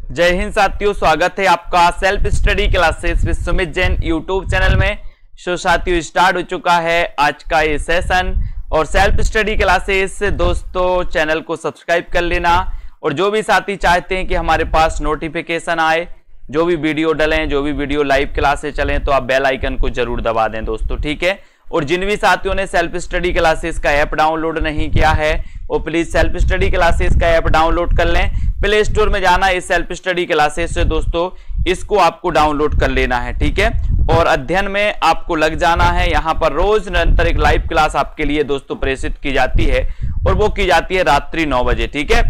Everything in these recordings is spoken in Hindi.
जय हिंद साथियों, स्वागत है आपका self study classes with Sumit Jain YouTube channel में। सो साथियों, स्टार्ट हो चुका है आज का ये सेशन और सेल्फ स्टडी क्लासेस दोस्तों चैनल को सब्सक्राइब कर लेना। और जो भी साथी चाहते हैं कि हमारे पास नोटिफिकेशन आए, जो भी वीडियो डलें, जो भी वीडियो लाइव क्लासेस चलें, तो आप बेल आइकन को जरूर दबा दें दोस्तों, ठीक है। और जिन भी साथियों ने सेल्फ स्टडी क्लासेस का ऐप डाउनलोड नहीं किया है वो प्लीज सेल्फ स्टडी क्लासेस का ऐप डाउनलोड कर लें। प्ले स्टोर में जाना, इस सेल्फ स्टडी क्लासेस से दोस्तों इसको आपको डाउनलोड कर लेना है, ठीक है। और अध्ययन में आपको लग जाना है। यहाँ पर रोज निरंतर एक लाइव क्लास आपके लिए दोस्तों प्रेषित की जाती है और वो की जाती है रात्रि 9 बजे, ठीक है।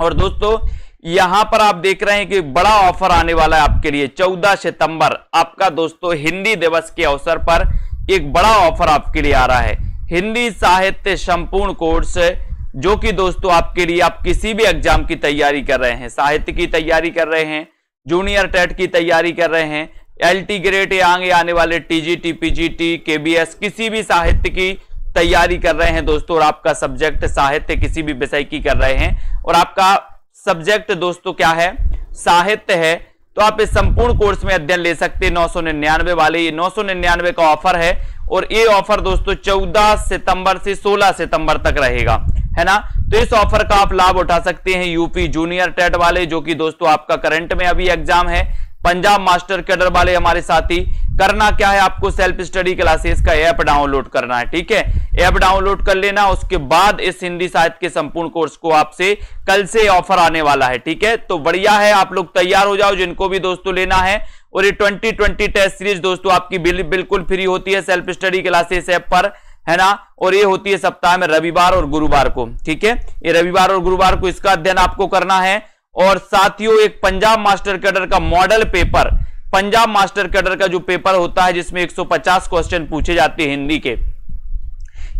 और दोस्तों यहां पर आप देख रहे हैं कि बड़ा ऑफर आने वाला है आपके लिए। 14 सितंबर आपका दोस्तों हिंदी दिवस के अवसर पर एक बड़ा ऑफर आपके लिए आ रहा है। हिंदी साहित्य संपूर्ण कोर्स, जो कि दोस्तों आपके लिए, आप किसी भी एग्जाम की तैयारी कर रहे हैं, साहित्य की तैयारी कर रहे हैं, जूनियर टेट की तैयारी कर रहे हैं, एलटी ग्रेड या आने वाले टीजीटी, पीजीटी, केबीएस, किसी भी साहित्य की तैयारी कर रहे हैं दोस्तों, और आपका सब्जेक्ट साहित्य किसी भी विषय की कर रहे हैं और आपका सब्जेक्ट दोस्तों क्या है, साहित्य है, तो आप इस संपूर्ण कोर्स में अध्ययन ले सकते हैं 999 वाले। ये 999 का ऑफर है और ये ऑफर दोस्तों 14 सितंबर से 16 सितंबर तक रहेगा, है ना। तो इस ऑफर का आप लाभ उठा सकते हैं यूपी जूनियर टेट वाले, जो कि दोस्तों आपका करंट में अभी एग्जाम है, पंजाब मास्टर कैडर वाले हमारे साथी। करना क्या है, आपको सेल्फ स्टडी क्लासेस का ऐप डाउनलोड करना है, ठीक है। ऐप डाउनलोड कर लेना, उसके बाद इस हिंदी साहित्य के संपूर्ण कोर्स को आपसे कल से ऑफर आने वाला है, ठीक है। तो बढ़िया है, आप लोग तैयार हो जाओ जिनको भी दोस्तों लेना है। और ये 2020 टेस्ट सीरीज दोस्तों आपकी बिल्कुल फ्री होती है सेल्फ स्टडी क्लासेस ऐप पर, है ना। और ये होती है सप्ताह में रविवार और गुरुवार को, ठीक है। ये रविवार और गुरुवार को इसका अध्ययन आपको करना है। और साथियों एक पंजाब मास्टर कैडर का model paper, Punjab master cadre का जो पेपर होता है जिसमें 150 क्वेश्चन पूछे जाते हैं हिंदी के,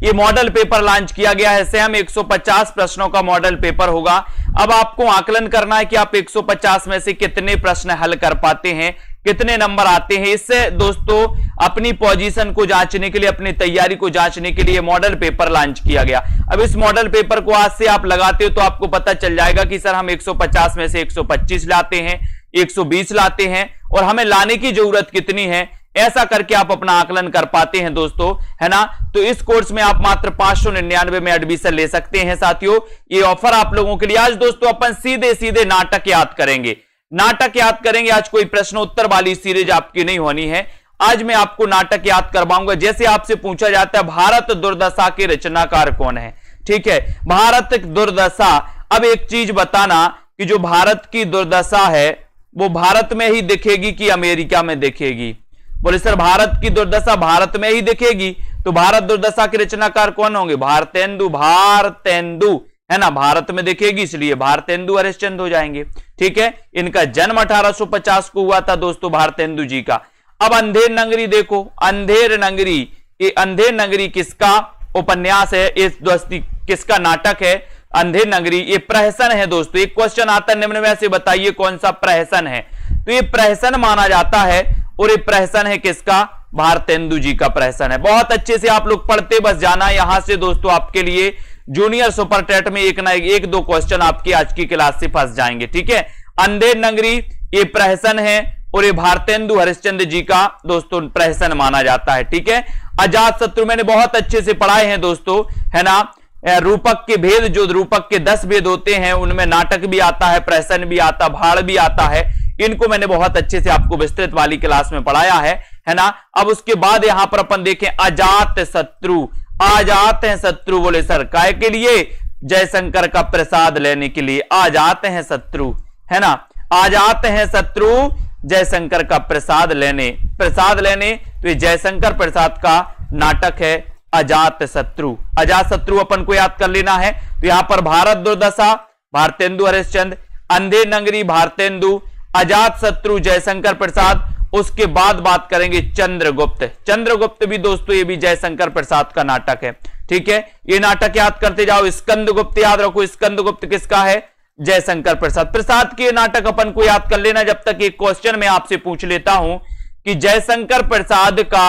ये मॉडल पेपर लॉन्च किया गया है। सेम 150 प्रश्नों का मॉडल पेपर होगा। अब आपको आकलन करना है कि आप 150 में से कितने प्रश्न हल कर पाते हैं, कितने नंबर आते हैं। इससे दोस्तों अपनी पोजीशन को जांचने के लिए, अपनी तैयारी को जांचने के लिए मॉडल पेपर लॉन्च किया गया। अब इस मॉडल पेपर को आज से आप लगाते हो तो आपको पता चल जाएगा कि सर हम 150 में से 125 लाते हैं, 120 लाते हैं, और हमें लाने की जरूरत कितनी है। ऐसा करके आप अपना आकलन कर पाते हैं दोस्तों, है ना। तो इस कोर्स में आप मात्र 599 में एडमिशन ले सकते हैं साथियों। ये ऑफर आप लोगों के लिए। आज दोस्तों अपन सीधे सीधे नाटक याद करेंगे, नाटक याद करेंगे। आज कोई प्रश्न उत्तर वाली सीरीज आपकी नहीं होनी है। आज मैं आपको नाटक याद करवाऊंगा। जैसे आपसे पूछा जाता है भारत दुर्दशा के रचनाकार कौन है, ठीक है, भारत दुर्दशा। अब एक चीज बताना कि जो भारत की दुर्दशा है वो भारत में ही दिखेगी कि अमेरिका में दिखेगी। बोले सर भारत की दुर्दशा भारत में ही दिखेगी, तो भारत दुर्दशा के रचनाकार कौन होंगे, भारतेंदु, भारतेंदु, है ना। भारत में दिखेगी इसलिए भारतेंदु हरिश्चंद्र हो जाएंगे, ठीक है। इनका जन्म 1850 को हुआ था दोस्तों भारतेंदु जी का। अब अंधेर नगरी देखो, अंधेर नगरी, ये अंधेर नगरी किसका उपन्यास है, इस दोस्ती किसका नाटक है, अंधेर नगरी। ये प्रहसन है दोस्तों। एक क्वेश्चन आता है निम्न में से बताइए कौन सा प्रहसन है, तो ये प्रहसन माना जाता है। और ये प्रहसन है किसका, भारतेंदु जी का प्रहसन है। बहुत अच्छे से आप लोग पढ़ते बस जाना। यहां से दोस्तों आपके लिए जूनियर सुपर टेट में एक ना एक दो क्वेश्चन आपकी आज की क्लास से फंस जाएंगे, ठीक है। अंधेर नगरी ये प्रहसन है और ये भारतेंदु हरिश्चंद्र जी का दोस्तों प्रहसन माना जाता है, ठीक है। अजात शत्रु मैंने बहुत अच्छे से पढ़ाए हैं दोस्तों, है ना। रूपक के भेद, जो रूपक के 10 भेद होते हैं उनमें नाटक भी आता है, प्रहसन भी आता, भाड़ भी आता है। इनको मैंने बहुत अच्छे से आपको विस्तृत वाली क्लास में पढ़ाया है ना। अब उसके बाद यहां पर अपन देखें अजात शत्रु। आ जाते हैं शत्रु, बोले सर काय के लिए, जयशंकर का प्रसाद लेने के लिए आ जाते हैं शत्रु, है ना। आ जाते हैं शत्रु जयशंकर का प्रसाद लेने, प्रसाद लेने, तो ये जयशंकर प्रसाद का नाटक है अजात शत्रु। अजात शत्रु अपन को याद कर लेना है। तो यहां पर भारत दुर्दशा भारतेंदु हरिश्चंद्र, अंधेर नगरी भारतेंदु, अजात शत्रु जयशंकर प्रसाद। उसके बाद बात करेंगे चंद्रगुप्त। चंद्रगुप्त भी दोस्तों ये भी जयशंकर प्रसाद का नाटक है, ठीक है। ये नाटक याद करते जाओ। स्कंदगुप्त याद रखो, स्कंदगुप्त किसका है, जयशंकर प्रसाद। प्रसाद के नाटक अपन को याद कर लेना। जब तक एक क्वेश्चन मैं आपसे पूछ लेता हूं कि जयशंकर प्रसाद का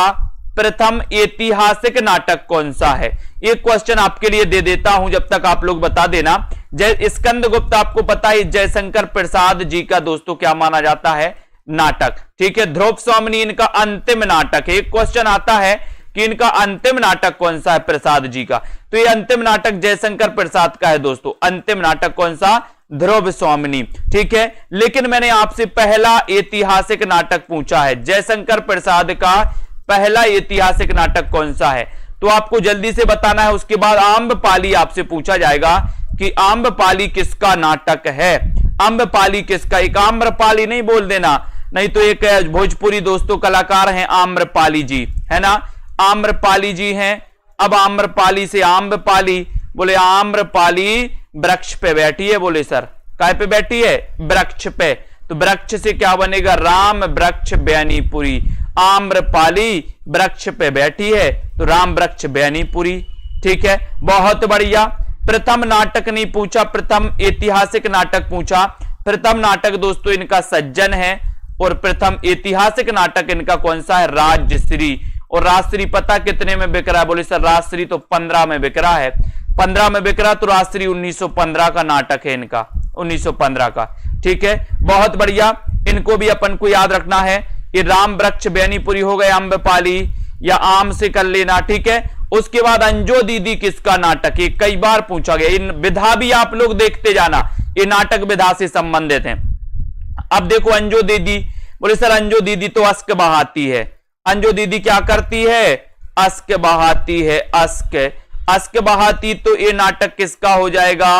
प्रथम ऐतिहासिक नाटक कौन सा है? एक क्वेश्चन आपके लिए दे देता हूं, जब तक आप लोग बता देना। स्कंदगुप्त आपको पता है जयशंकर प्रसाद जी का दोस्तों क्या माना जाता है? नाटक। ठीक है, ध्रुव स्वामिनी इनका अंतिम नाटक है। एक क्वेश्चन आता है कि इनका अंतिम नाटक कौन सा है प्रसाद जी का, तो ये अंतिम नाटक जयशंकर प्रसाद का है दोस्तों। अंतिम नाटक कौन सा? ध्रुव स्वामिनी। ठीक है, लेकिन मैंने आपसे पहला ऐतिहासिक नाटक पूछा है, जयशंकर प्रसाद का पहला ऐतिहासिक नाटक कौन सा है, तो आपको जल्दी से बताना है। उसके बाद आम्रपाली आपसे पूछा जाएगा कि आम्रपाली किसका नाटक है, आम्रपाली किसका। एक आम्रपाली नहीं बोल देना, नहीं तो एक भोजपुरी दोस्तों कलाकार हैं आम्रपाली जी, है ना, आम्रपाली जी हैं। अब आम्रपाली से आम्रपाली, बोले आम्रपाली वृक्ष पे बैठी है, बोले सर काय पे बैठी है? वृक्ष पे। तो वृक्ष से क्या बनेगा? राम वृक्ष बैनीपुरी। आम्रपाली वृक्ष पे बैठी है तो राम वृक्ष बैनीपुरी। ठीक है, बहुत बढ़िया। प्रथम नाटक नहीं पूछा, प्रथम ऐतिहासिक नाटक पूछा। प्रथम नाटक दोस्तों इनका सज्जन है और प्रथम ऐतिहासिक नाटक इनका कौन सा है? राजश्री। और राजश्री पता कितने में बिक रहा है? बोले सर राजश्री तो 15 में बिक रहा है। 15 में बिक रहा, तो राजश्री 1915 का नाटक है इनका, 1915 का। ठीक है, बहुत बढ़िया। इनको भी अपन को याद रखना है। ये राम वृक्ष बैनीपुरी हो गए, आम्रपाली या आम से कर लेना। ठीक है, उसके बाद अंजो दीदी किसका नाटक? ये कई बार पूछा गया। इन विधा भी आप लोग देखते जाना, ये नाटक विधा से संबंधित है। अब देखो अंजो दीदी, बोले सर अंजो दीदी तो अश्क बहाती है। अंजो दीदी क्या करती है? अश्क बहाती है, अश्क। अश्क बहाती, तो ये नाटक किसका हो जाएगा?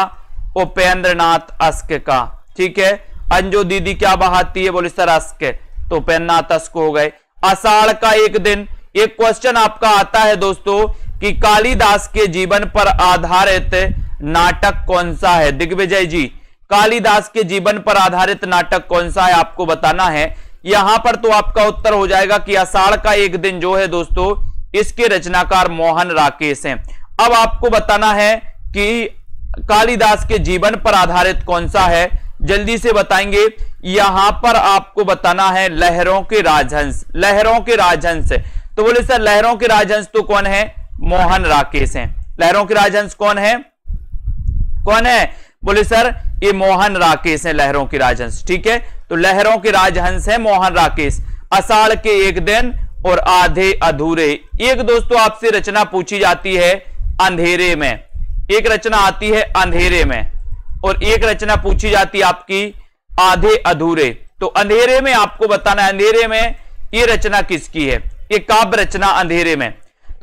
उपेंद्रनाथ अश्क का। ठीक है, अंजो दीदी क्या बहाती है? बोले सर अश्क, तो उपेंद्रनाथ अश्क हो गए। आषाढ़ का एक दिन, एक क्वेश्चन आपका आता है दोस्तों कि कालिदास के जीवन पर आधारित नाटक कौन सा है? दिग्विजय जी, कालिदास के जीवन पर आधारित नाटक कौन सा है आपको बताना है। यहां पर तो आपका उत्तर हो जाएगा कि आषाढ़ का एक दिन जो है दोस्तों, इसके रचनाकार मोहन राकेश हैं। अब आपको बताना है कि कालिदास के जीवन पर आधारित कौन सा है, जल्दी से बताएंगे। यहां पर आपको बताना है लहरों के राजहंस। लहरों के राजहंस, तो बोले सर लहरों के राजहंस तो कौन है? मोहन राकेश हैं। लहरों के राजहंस कौन है? कौन है? बोले सर ये मोहन राकेश हैं, लहरों के राजहंस। ठीक है, तो लहरों के राजहंस है मोहन राकेश। आषाढ़ के एक दिन और आधे अधूरे। एक दोस्तों आपसे रचना पूछी जाती है अंधेरे में, एक रचना आती है अंधेरे में, और एक रचना पूछी जाती है आपकी आधे अधूरे। तो अंधेरे में आपको बताना है, अंधेरे में ये रचना किसकी है? ये काव्य रचना अंधेरे में।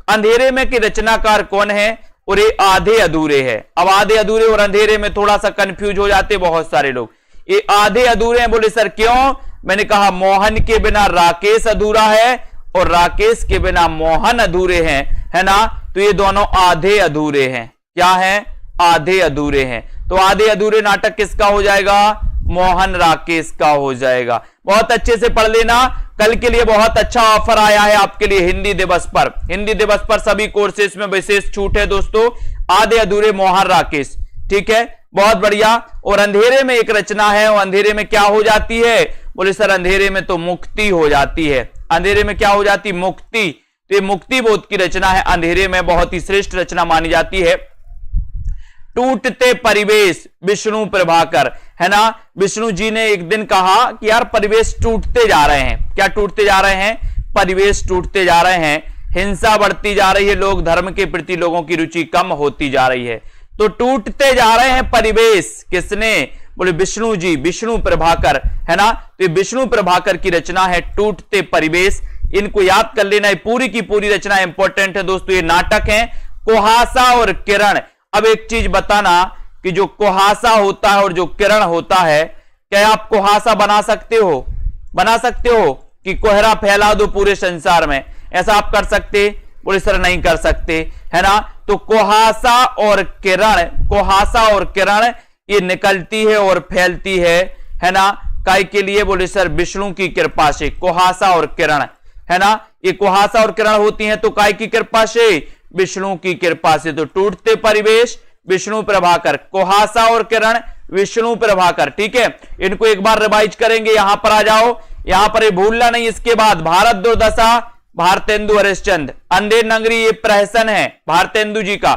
अंधेरे में के रचनाकार कौन है? और ये आधे अधूरे है। अब आधे अधूरे और अंधेरे में थोड़ा सा कंफ्यूज हो जाते बहुत सारे लोग। ये आधे अधूरे हैं, बोले सर क्यों? मैंने कहा मोहन के बिना राकेश अधूरा है और राकेश के बिना मोहन अधूरे हैं, है ना, तो ये दोनों आधे अधूरे हैं। क्या है? आधे अधूरे हैं। तो आधे अधूरे नाटक किसका हो जाएगा? मोहन राकेश का हो जाएगा। बहुत अच्छे से पढ़ लेना। कल के लिए बहुत अच्छा ऑफर आया है आपके लिए हिंदी दिवस पर। हिंदी दिवस पर सभी कोर्सेज में विशेष छूट है दोस्तों। आधे अधूरे मोहन राकेश। ठीक है, बहुत बढ़िया। और अंधेरे में एक रचना है, और अंधेरे में क्या हो जाती है? बोले सर अंधेरे में तो मुक्ति हो जाती है। अंधेरे में क्या हो जाती? मुक्ति। तो ये मुक्ति बोध की रचना है, अंधेरे में बहुत ही श्रेष्ठ रचना मानी जाती है। टूटते परिवेश, विष्णु प्रभाकर, है ना। विष्णु जी ने एक दिन कहा कि यार परिवेश टूटते जा रहे हैं। क्या टूटते जा रहे हैं? परिवेश टूटते जा रहे हैं, हिंसा बढ़ती जा रही है, लोग धर्म के प्रति लोगों की रुचि कम होती जा रही है। तो टूटते जा रहे हैं परिवेश, किसने? बोले विष्णु जी, विष्णु प्रभाकर, है ना। तो विष्णु प्रभाकर की रचना है टूटते परिवेश। इनको याद कर लेना, पूरी की पूरी रचना इंपॉर्टेंट है दोस्तों। ये नाटक है कुहासा और किरण। अब एक चीज बताना कि जो कुहासा होता है और जो किरण होता है, क्या आप कुहासा बना सकते हो? बना सकते हो कि कोहरा फैला दो पूरे संसार में, ऐसा आप कर सकते? बोले सर नहीं कर सकते, है ना। तो कुहासा और किरण, कुहासा और किरण ये निकलती है और फैलती है ना। काय के लिए? बोले सर विष्णु की कृपा से। कुहासा और किरण, है ना, ये कुहासा और किरण होती हैं तो काय की कृपा से? विष्णु की कृपा से। तो टूटते परिवेश, विष्णु प्रभाकर, कुहासा और किरण, विष्णु प्रभाकर। ठीक है, इनको एक बार रिवाइज करेंगे। यहां पर आ जाओ, यहां पर ये भूलना नहीं। इसके बाद भारत दुर्दशा, भारतेंदु हरिश्चंद्र। अंधेर नगरी ये प्रहसन है भारतेंदु जी का।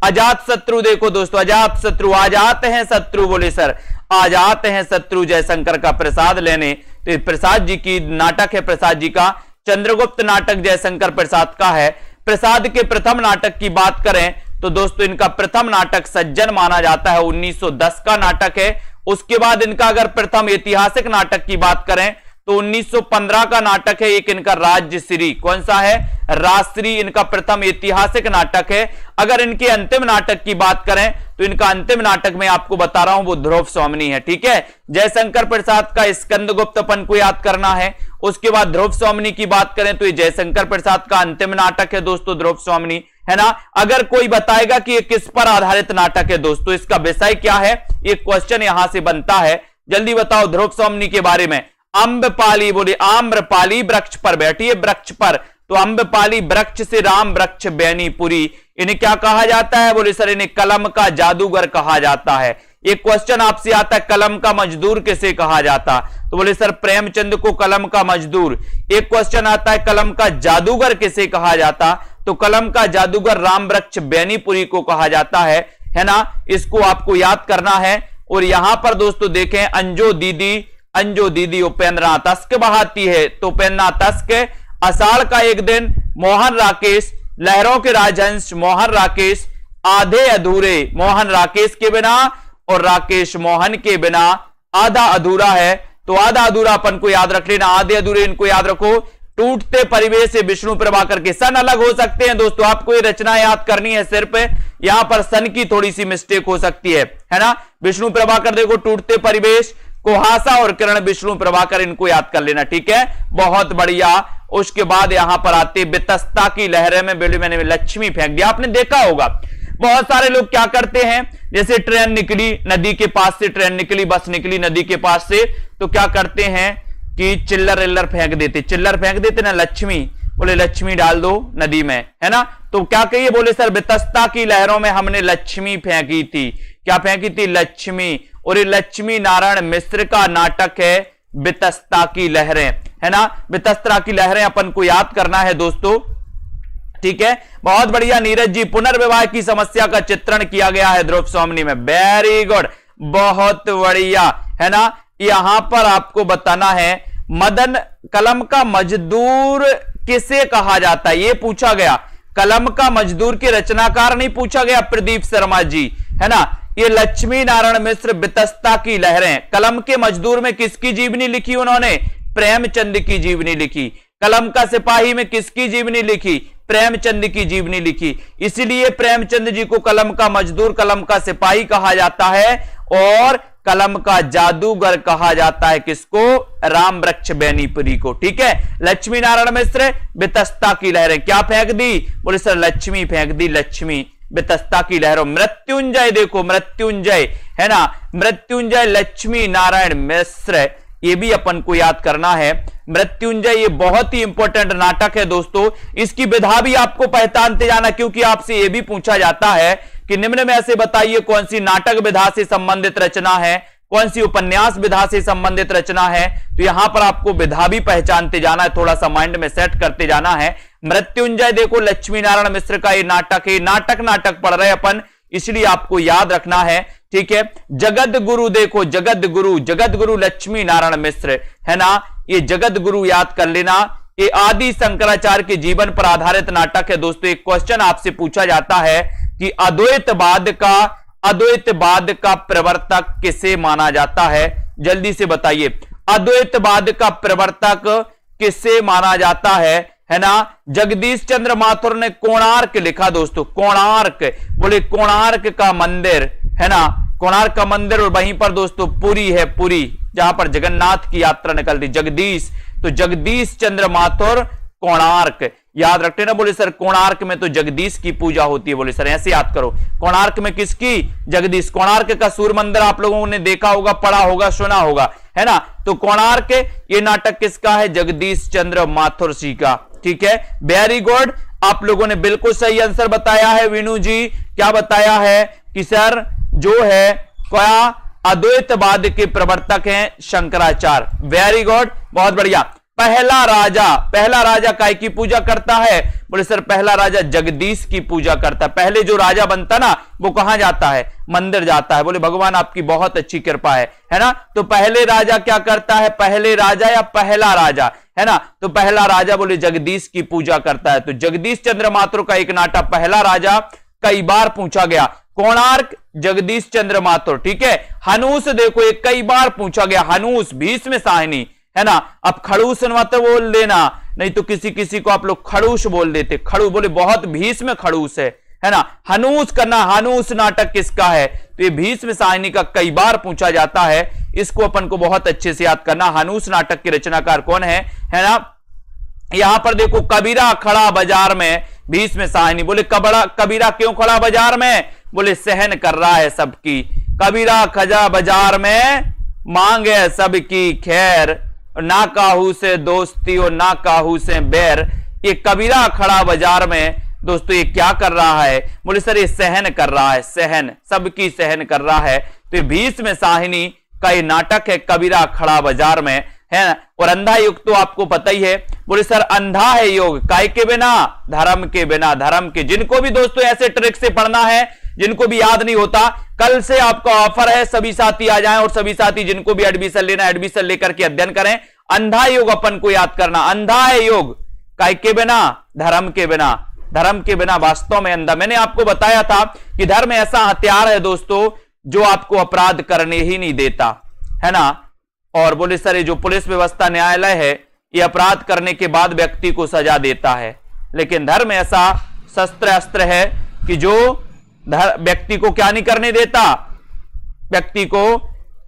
अजात शत्रु देखो दोस्तों, अजात शत्रु, आ जाते हैं शत्रु, बोले सर आ जाते हैं शत्रु जयशंकर का प्रसाद लेने। तो प्रसाद जी की नाटक है, प्रसाद जी का चंद्रगुप्त नाटक जयशंकर प्रसाद का है। प्रसाद के प्रथम नाटक की बात करें तो दोस्तों इनका प्रथम नाटक सज्जन माना जाता है, 1910 का नाटक है। उसके बाद इनका अगर प्रथम ऐतिहासिक नाटक की बात करें तो 1915 का नाटक है एक इनका राजश्री। कौन सा है? राजश्री इनका प्रथम ऐतिहासिक नाटक है। अगर इनके अंतिम नाटक की बात करें तो इनका अंतिम नाटक मैं आपको बता रहा हूं वो ध्रुव स्वामिनी है। ठीक है, जयशंकर प्रसाद का स्कंदगुप्त अपन को याद करना है। उसके बाद ध्रुव स्वामिनी की बात करें तो ये जयशंकर प्रसाद का अंतिम नाटक है दोस्तों, ध्रुव स्वामिनी, है ना। अगर कोई बताएगा कि ये किस पर आधारित नाटक है दोस्तों, इसका विषय क्या है, एक क्वेश्चन यहां से बनता है, जल्दी बताओ ध्रुव स्वामिनी के बारे में। अम्बपाली, बोले आम्रपाली वृक्ष पर बैठी है, वृक्ष पर, तो अम्बपाली वृक्ष से राम वृक्ष बैनीपुरी। इन्हें क्या कहा जाता है? बोले सर इन्हें कलम का जादूगर कहा जाता है। एक क्वेश्चन आपसे आता है कलम का मजदूर किसे कहा जाता, तो बोले सर प्रेमचंद को कलम का मजदूर। एक क्वेश्चन आता है कलम का जादूगर किसे कहा जाता, तो कलम का जादूगर राम वृक्ष बैनीपुरी को कहा जाता है ना। इसको आपको याद करना है। और यहां पर दोस्तों देखें अंजो दीदी उपेंद्रनाथ तस्क बहाती है, तो उपेंद्रनाथ तस्क। आषाढ़ का एक दिन मोहन राकेश, लहरों के राजहंस मोहन राकेश, आधे अधूरे मोहन राकेश के बिना और राकेश मोहन के बिना आधा अधूरा है। तो आधा अधूरा अपन को याद रख लेना, आधे अधूरे इनको याद रखो। टूटते परिवेश से विष्णु प्रभाकर के, सन अलग हो सकते हैं दोस्तों, आपको ये रचना याद करनी है सिर्फ। यहां पर सन की थोड़ी सी मिस्टेक हो सकती है ना। विष्णु प्रभाकर देखो टूटते परिवेश, कुहासा और किरण विष्णु प्रभाकर, इनको याद कर लेना। ठीक है, बहुत बढ़िया। उसके बाद यहां पर आते बितस्ता की लहरें में मैंने लक्ष्मी फेंक दिया। आपने देखा होगा बहुत सारे लोग क्या करते हैं, जैसे ट्रेन निकली नदी के पास से, ट्रेन निकली बस निकली नदी के पास से, तो क्या करते हैं कि चिल्लर फेंक देते, चिल्लर फेंक देते ना, लक्ष्मी, बोले लक्ष्मी डाल दो नदी में, है ना। तो क्या कहिए, बोले सर बितस्ता की लहरों में हमने लक्ष्मी फेंकी थी। क्या फेंकी थी? लक्ष्मी। और ये लक्ष्मी नारायण मिश्र का नाटक है बितस्ता की लहरें, है ना। बितस्ता की लहरें अपन को याद करना है दोस्तों। ठीक है, बहुत बढ़िया नीरज जी। पुनर्विवाह की समस्या का चित्रण किया गया है ध्रुव स्वामिनी में, वेरी गुड, बहुत बढ़िया, है ना। यहां पर आपको बताना है मदन कलम का मजदूर किसे कहा जाता है, ये पूछा गया। कलम का मजदूर के रचनाकार नहीं पूछा गया, प्रदीप शर्मा जी, है ना। ये लक्ष्मी नारायण मिश्र बितस्ता की लहरें, कलम के मजदूर में किसकी जीवनी लिखी उन्होंने? प्रेमचंद की जीवनी लिखी। कलम का सिपाही में किसकी जीवनी लिखी? प्रेमचंद की जीवनी लिखी। इसलिए प्रेमचंद जी को कलम का मजदूर, कलम का सिपाही कहा जाता है और कलम का जादूगर कहा जाता है किसको? राम वृक्ष बैनीपुरी को। ठीक है, लक्ष्मी नारायण मिश्र बितस्ता की लहरें क्या फेंक दी? बोले सर लक्ष्मी फेंक दी, लक्ष्मी बितस्ता की लहरों। मृत्युंजय देखो, मृत्युंजय, है ना, मृत्युंजय लक्ष्मी नारायण मिश्र, ये भी अपन को याद करना है। मृत्युंजय ये बहुत ही इंपॉर्टेंट नाटक है दोस्तों, इसकी विधा भी आपको पहचानते जाना, क्योंकि आपसे ये भी पूछा जाता है कि निम्न में ऐसे बताइए कौन सी नाटक विधा से संबंधित रचना है, कौन सी उपन्यास विधा से संबंधित रचना है। तो यहां पर आपको विधा भी पहचानते जाना है, थोड़ा सा माइंड में सेट करते जाना है। मृत्युंजय देखो लक्ष्मी नारायण मिश्र का ये नाटक है, नाटक पढ़ रहे अपन, इसलिए आपको याद रखना है। ठीक है, जगत गुरु देखो, जगत गुरु लक्ष्मी नारायण मिश्र, है ना। ये जगत गुरु याद कर लेना, ये आदि शंकराचार्य के जीवन पर आधारित नाटक है दोस्तों। एक क्वेश्चन आपसे पूछा जाता है कि अद्वैतवाद का प्रवर्तक किसे माना जाता है, जल्दी से बताइए। अद्वैतवाद का प्रवर्तक किसे माना जाता है ना। जगदीश चंद्र माथुर ने कोणार्क लिखा दोस्तों, कोणार्क, बोले कोणार्क का मंदिर, है ना, कोणार्क का मंदिर। और वहीं पर दोस्तों पुरी है, पुरी जहां पर जगन्नाथ की यात्रा निकलती, जगदीश, तो जगदीश चंद्र माथुर कोणार्क याद रखते ना। बोले सर कोणार्क में तो जगदीश की पूजा होती है, बोले सर ऐसे याद करो, कोणार्क में किसकी? जगदीश। कोणार्क का सूर्य मंदिर आप लोगों ने देखा होगा, पढ़ा होगा, सुना होगा, है ना। तो कोणार्क ये नाटक किसका है? जगदीश चंद्र माथुर जी का। ठीक है, वेरी गुड, आप लोगों ने बिल्कुल सही आंसर बताया है। वीनू जी क्या बताया है कि सर जो है क्या अद्वैतवाद के प्रवर्तक हैं शंकराचार्य। वेरी गुड, बहुत बढ़िया। पहला राजा काय की पूजा करता है? बोले सर पहला राजा जगदीश की पूजा करता है। पहले जो राजा बनता ना वो कहां जाता है? मंदिर जाता है। बोले भगवान आपकी बहुत अच्छी कृपा है ना। तो पहले राजा क्या करता है? पहले राजा या पहला राजा, है ना। तो पहला राजा बोले जगदीश की पूजा करता है। तो जगदीश चंद्र माथुर का एक नाटक पहला राजा कई बार पूछा गया। कोणार्क जगदीश चंद्र माथुर, ठीक है। हनूस देखो एक कई बार पूछा गया, हनूस भीष्म साहिनी, है ना। अब खड़ूस मत बोल देना, नहीं तो किसी किसी को आप लोग खड़ूस बोल देते। खड़ू बोले बहुत भीष्म खड़ूस है ना। हनूस करना, हनूस नाटक किसका है? तो ये भीष्म साहिनी का कई बार पूछा जाता है। इसको अपन को बहुत अच्छे से याद करना। हनूस नाटक के रचनाकार कौन है ना। यहां पर देखो कबीरा खड़ा बाजार में, भीष्म साहिनी। बोले कबीरा क्यों खड़ा बाजार में? बोले सहन कर रहा है सबकी। कबीरा खजा बाजार में, मांगे सबकी खैर, ना काहू से दोस्ती और ना काहू से बैर। ये कबीरा खड़ा बाजार में दोस्तों ये क्या कर रहा है? बोले सर ये सहन कर रहा है, सहन सबकी सहन कर रहा है। तो भीष्म साहिनी का ये नाटक है कबीरा खड़ा बाजार में, है ना। और अंधा योग तो आपको पता ही है। बोले सर अंधा है योग काय के बिना? धर्म के बिना। धर्म के, जिनको भी दोस्तों ऐसे ट्रिक से पढ़ना है, जिनको भी याद नहीं होता, कल से आपका ऑफर है, सभी साथी आ जाएं और सभी साथी जिनको भी एडमिशन लेना एडमिशन लेकर के अध्ययन करें। अंधा योग अपन को याद करना, अंधा है योग काय के बिना? धर्म के बिना। धर्म के बिना वास्तव में अंधा। मैंने आपको बताया था कि धर्म ऐसा हथियार है दोस्तों जो आपको अपराध करने ही नहीं देता, है ना। और बोले सर ये जो पुलिस व्यवस्था न्यायालय है ये अपराध करने के बाद व्यक्ति को सजा देता है, लेकिन धर्म ऐसा शस्त्र अस्त्र है कि जो व्यक्ति को क्या नहीं करने देता? व्यक्ति को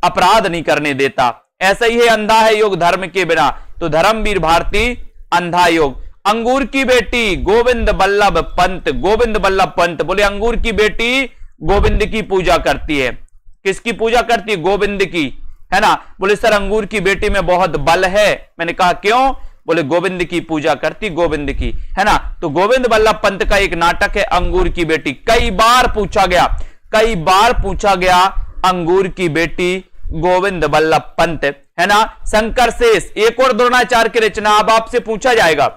अपराध नहीं करने देता। ऐसा ही है अंधा है योग धर्म के बिना। तो धर्मवीर भारती अंधा योग। अंगूर की बेटी गोविंद बल्लभ पंत, गोविंद बल्लभ पंत बोले अंगूर की बेटी गोविंद की पूजा करती है। किसकी पूजा करती है? गोविंद की, है ना। बोले सर अंगूर की बेटी में बहुत बल है। मैंने कहा क्यों? बोले गोविंद की पूजा करती, गोविंद की, है ना। तो गोविंद बल्लभ पंत का एक नाटक है अंगूर की बेटी। कई बार पूछा गया, कई बार पूछा गया अंगूर की बेटी गोविंद बल्लभ पंत, है ना। शंकर शेष एक और द्रोणाचार्य की रचना। अब आपसे पूछा जाएगा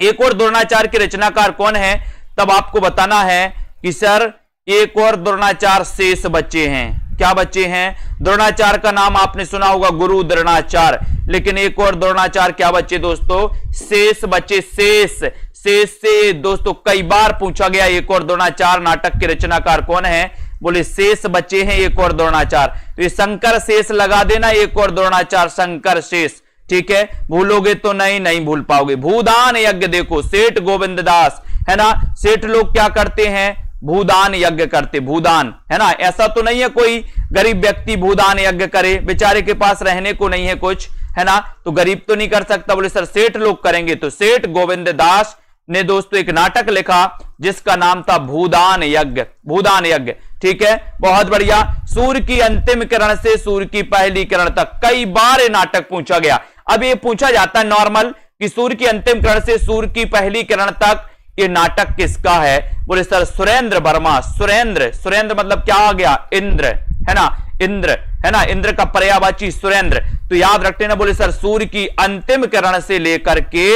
एक और द्रोणाचार्य के रचनाकार कौन है, तब आपको बताना है कि सर एक और द्रोणाचार्य शेष बच्चे हैं। क्या बच्चे हैं? द्रोणाचार्य का नाम आपने सुना होगा गुरु द्रोणाचार्य, लेकिन एक और द्रोणाचार्य क्या बच्चे दोस्तों? शेष बच्चे। शेष, शेष से दोस्तों कई बार पूछा गया एक और द्रोणाचार्य नाटक के रचनाकार कौन है? बोले शेष बच्चे हैं एक और द्रोणाचार्य। तो ये शंकर शेष लगा देना, एक और द्रोणाचार्य शंकर शेष, ठीक है। भूलोगे तो नहीं भूल पाओगे। भूदान यज्ञ देखो सेठ गोविंद दास, है ना। सेठ लोग क्या करते हैं? भूदान यज्ञ करते, भूदान, है ना। ऐसा तो नहीं है कोई गरीब व्यक्ति भूदान यज्ञ करे, बेचारे के पास रहने को नहीं है कुछ, है ना, तो गरीब तो नहीं कर सकता। बोले सर सेठ लोग करेंगे। तो सेठ गोविंद दास ने दोस्तों एक नाटक लिखा जिसका नाम था भूदान यज्ञ, भूदान यज्ञ, ठीक है। बहुत बढ़िया। सूर्य की अंतिम किरण से सूर्य की पहली किरण तक कई बार ये नाटक पूछा गया। अब ये पूछा जाता है नॉर्मल कि सूर्य की अंतिम किरण से सूर्य की पहली किरण तक ये नाटक किसका है? बोले सर सुरेंद्र वर्मा। सुरेंद्र, सुरेंद्र मतलब क्या आ गया? इंद्र, है ना, इंद्र, है ना, इंद्र का पर्यायवाची सुरेंद्र। तो याद रखते ना। बोले सर सूर्य की अंतिम किरण से लेकर के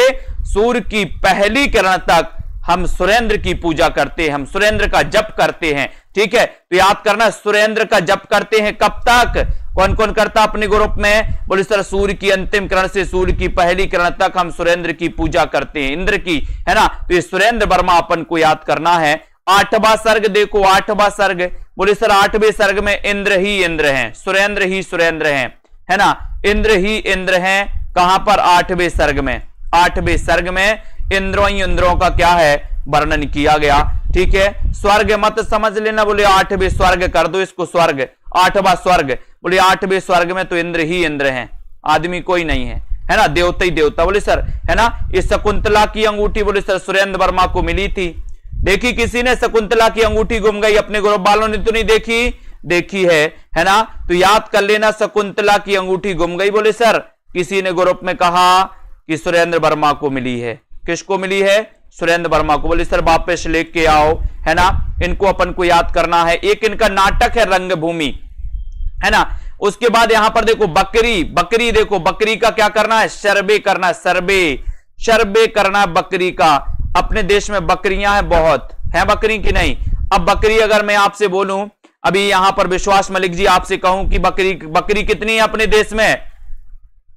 सूर्य की पहली किरण तक हम सुरेंद्र की पूजा करते हैं, हम सुरेंद्र का जप करते हैं, ठीक है। तो याद करना सुरेंद्र का जप करते हैं कब तक? कौन कौन करता अपने ग्रुप में? बोले सर सूर्य की अंतिम किरण से सूर्य की पहली किरण तक हम सुरेंद्र की पूजा करते हैं, इंद्र की, है ना। तो ये सुरेंद्र वर्मा अपन को याद करना है। 8वां सर्ग देखो, 8वां सर्ग। बोले सर 8वें सर्ग में इंद्र ही इंद्र हैं, सुरेंद्र ही सुरेंद्र हैं, है ना, इंद्र ही इंद्र हैं। कहां पर? 8वें सर्ग में। 8वें सर्ग में इंद्रों ही इंद्रों का क्या है? वर्णन किया गया, ठीक है। स्वर्ग मत समझ लेना, बोले 8वें स्वर्ग कर दो इसको, स्वर्ग 8वां स्वर्ग। बोले 8वें स्वर्ग में तो इंद्र ही इंद्र हैं, आदमी कोई नहीं है ना, देवता ही देवता। बोले सर, है ना, इस शकुंतला की अंगूठी बोले सर सुरेंद्र वर्मा को मिली थी। देखी किसी ने? शकुंतला की अंगूठी गुम गई, अपने ग्रुप वालों ने तो नहीं देखी? देखी है ना। तो याद कर लेना शकुंतला की अंगूठी गुम गई। बोले सर किसी ने ग्रुप में कहा कि सुरेंद्र वर्मा को मिली है। किसको मिली है? सुरेंद्र वर्मा को। बोले सर वापस लेके आओ, है ना। इनको अपन को याद करना है। एक इनका नाटक है रंगभूमि, है ना। उसके बाद यहां पर देखो बकरी, बकरी देखो, बकरी का क्या करना है, शरबे करना है, शरबे, शरबे करना है बकरी का। अपने देश में बकरियां हैं, बहुत हैं बकरी की नहीं। अब बकरी अगर मैं आपसे बोलूं, अभी यहां पर विश्वास मलिक जी आपसे कहूं कि बकरी, बकरी कितनी है अपने देश में,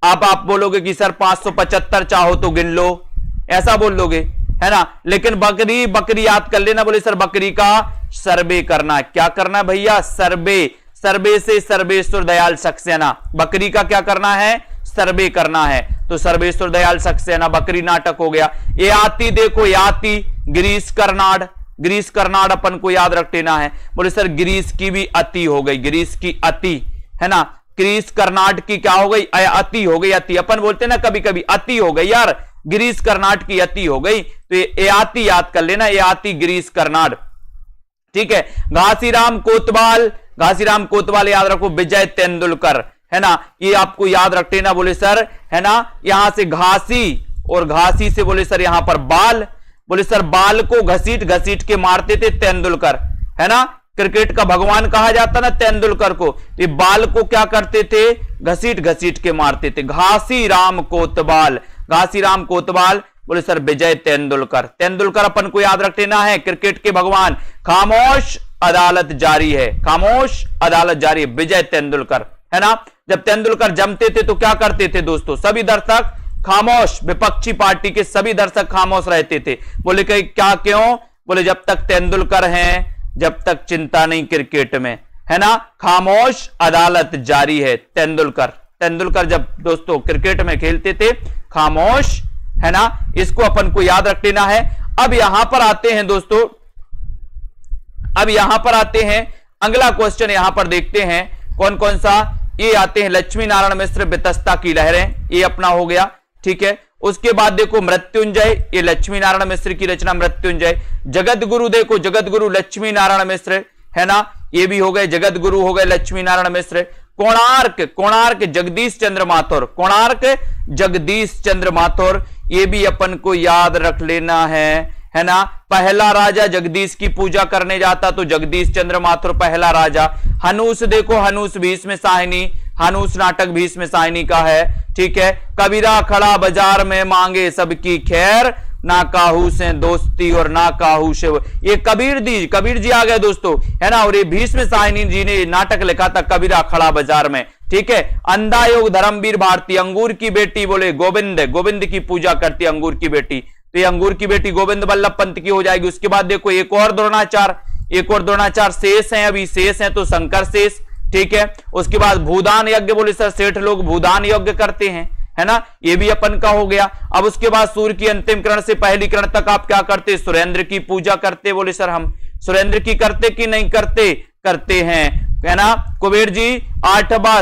आप बोलोगे कि सर 575, चाहो तो गिन लो, ऐसा बोल लोगे, है ना। लेकिन बकरी, बकरी याद कर लेना, बोले सर बकरी का सर्वे करना है। क्या करना है भैया, सर्वे, सर्वे से सर्वेश्वर दयाल सक्सेना, बकरी का क्या करना है, सर्वे करना है। तो सर्वेश्वर दयाल सक्सेना बकरी नाटक हो गया। ये आती देखो, ये आती गिरीश कर्नाड, गिरीश कर्नाड अपन को याद रख लेना है। बोले सर गिरीश की भी अति हो गई, गिरीश की अति, है ना। गिरीश कर्नाड की क्या हो गई, अति हो गई, अति अपन बोलते ना कभी कभी, अति हो गई यार, गिरीश कर्नाड की अति हो गई। तो ये आती याद कर लेना, ये आती गिरीश कर्नाड, ठीक है। घासीराम कोतवाल, घासीराम कोतवाल याद रखो, विजय तेंदुलकर, है ना, ये आपको याद रख लेना। बोले सर, है ना, यहां से घासी और घासी से बोले सर यहां पर बाल, बोले सर बाल को घसीट घसीट के मारते थे तेंदुलकर, है ना। क्रिकेट का भगवान कहा जाता ना तेंदुलकर को, तो बाल को क्या करते थे, घसीट घसीट के मारते थे। घासीराम कोतवाल, घासीराम कोतवाल, बोले सर विजय तेंदुलकर, तेंदुलकर अपन को याद रख लेना है, क्रिकेट के भगवान। खामोश अदालत जारी है, खामोश अदालत जारी है, विजय तेंदुलकर, है ना। जब तेंदुलकर जमते थे तो क्या करते थे दोस्तों, सभी दर्शक खामोश, विपक्षी पार्टी के सभी दर्शक खामोश रहते थे। बोले कि क्या, क्यों, बोले जब तक तेंदुलकर हैं जब तक चिंता नहीं क्रिकेट में, है ना। खामोश अदालत जारी है, तेंदुलकर, तेंदुलकर जब दोस्तों क्रिकेट में खेलते थे खामोश, है ना, इसको अपन को याद रख लेना है। अब यहां पर आते हैं दोस्तों, अब यहां पर आते हैं, अगला क्वेश्चन यहां पर देखते हैं कौन कौन सा, ये आते हैं लक्ष्मी नारायण मिश्र वितस्ता की लहरें, ये अपना हो गया, ठीक है। उसके बाद देखो मृत्युंजय, ये लक्ष्मी नारायण मिश्र की रचना मृत्युंजय। जगत गुरु देखो, जगत गुरु लक्ष्मी नारायण मिश्र, है ना, ये भी हो गए, जगत गुरु हो गए लक्ष्मी नारायण मिश्र। कोणार्क, कोणार्क जगदीश चंद्र माथुर, कोणार्क जगदीश चंद्र माथुर, ये भी अपन को याद रख लेना है ना। पहला राजा जगदीश की पूजा करने जाता तो जगदीश चंद्र माथुर पहला राजा। हनूस देखो, हनूस भीष्म साहिनी, हनूस नाटक भीष्म साहिनी का है, ठीक है। कबीरा खड़ा बाजार में मांगे सबकी खैर, ना काहू से दोस्ती और ना काहू से, ये कबीर जी आ गए दोस्तों, है ना। और ये भीष्म साहिनी जी ने नाटक लिखा था कबीरा खड़ा बाजार में, ठीक है। अंधा योग धर्मवीर भारती, अंगूर की बेटी, बोले गोविंद, गोविंद की पूजा करती अंगूर की बेटी, तो ये अंगूर की बेटी गोविंद बल्लभ पंत की हो जाएगी। उसके बाद देखो एक और द्रोणाचार्य, एक और द्रोणाचार्य शेष हैं, अभी शेष हैं तो शंकर शेष, ठीक है। उसके बाद भूदान यज्ञ, बोले सर सेठ लोग भूदान यज्ञ करते हैं, है ना, ये भी अपन का हो गया। अब उसके बाद सूर्य की अंतिम किरण से पहली किरण तक आप क्या करते, सुरेंद्र की पूजा करते, बोले सर हम सुरेंद्र की करते कि नहीं करते, करते हैं, है ना। कुबेर जी आठवां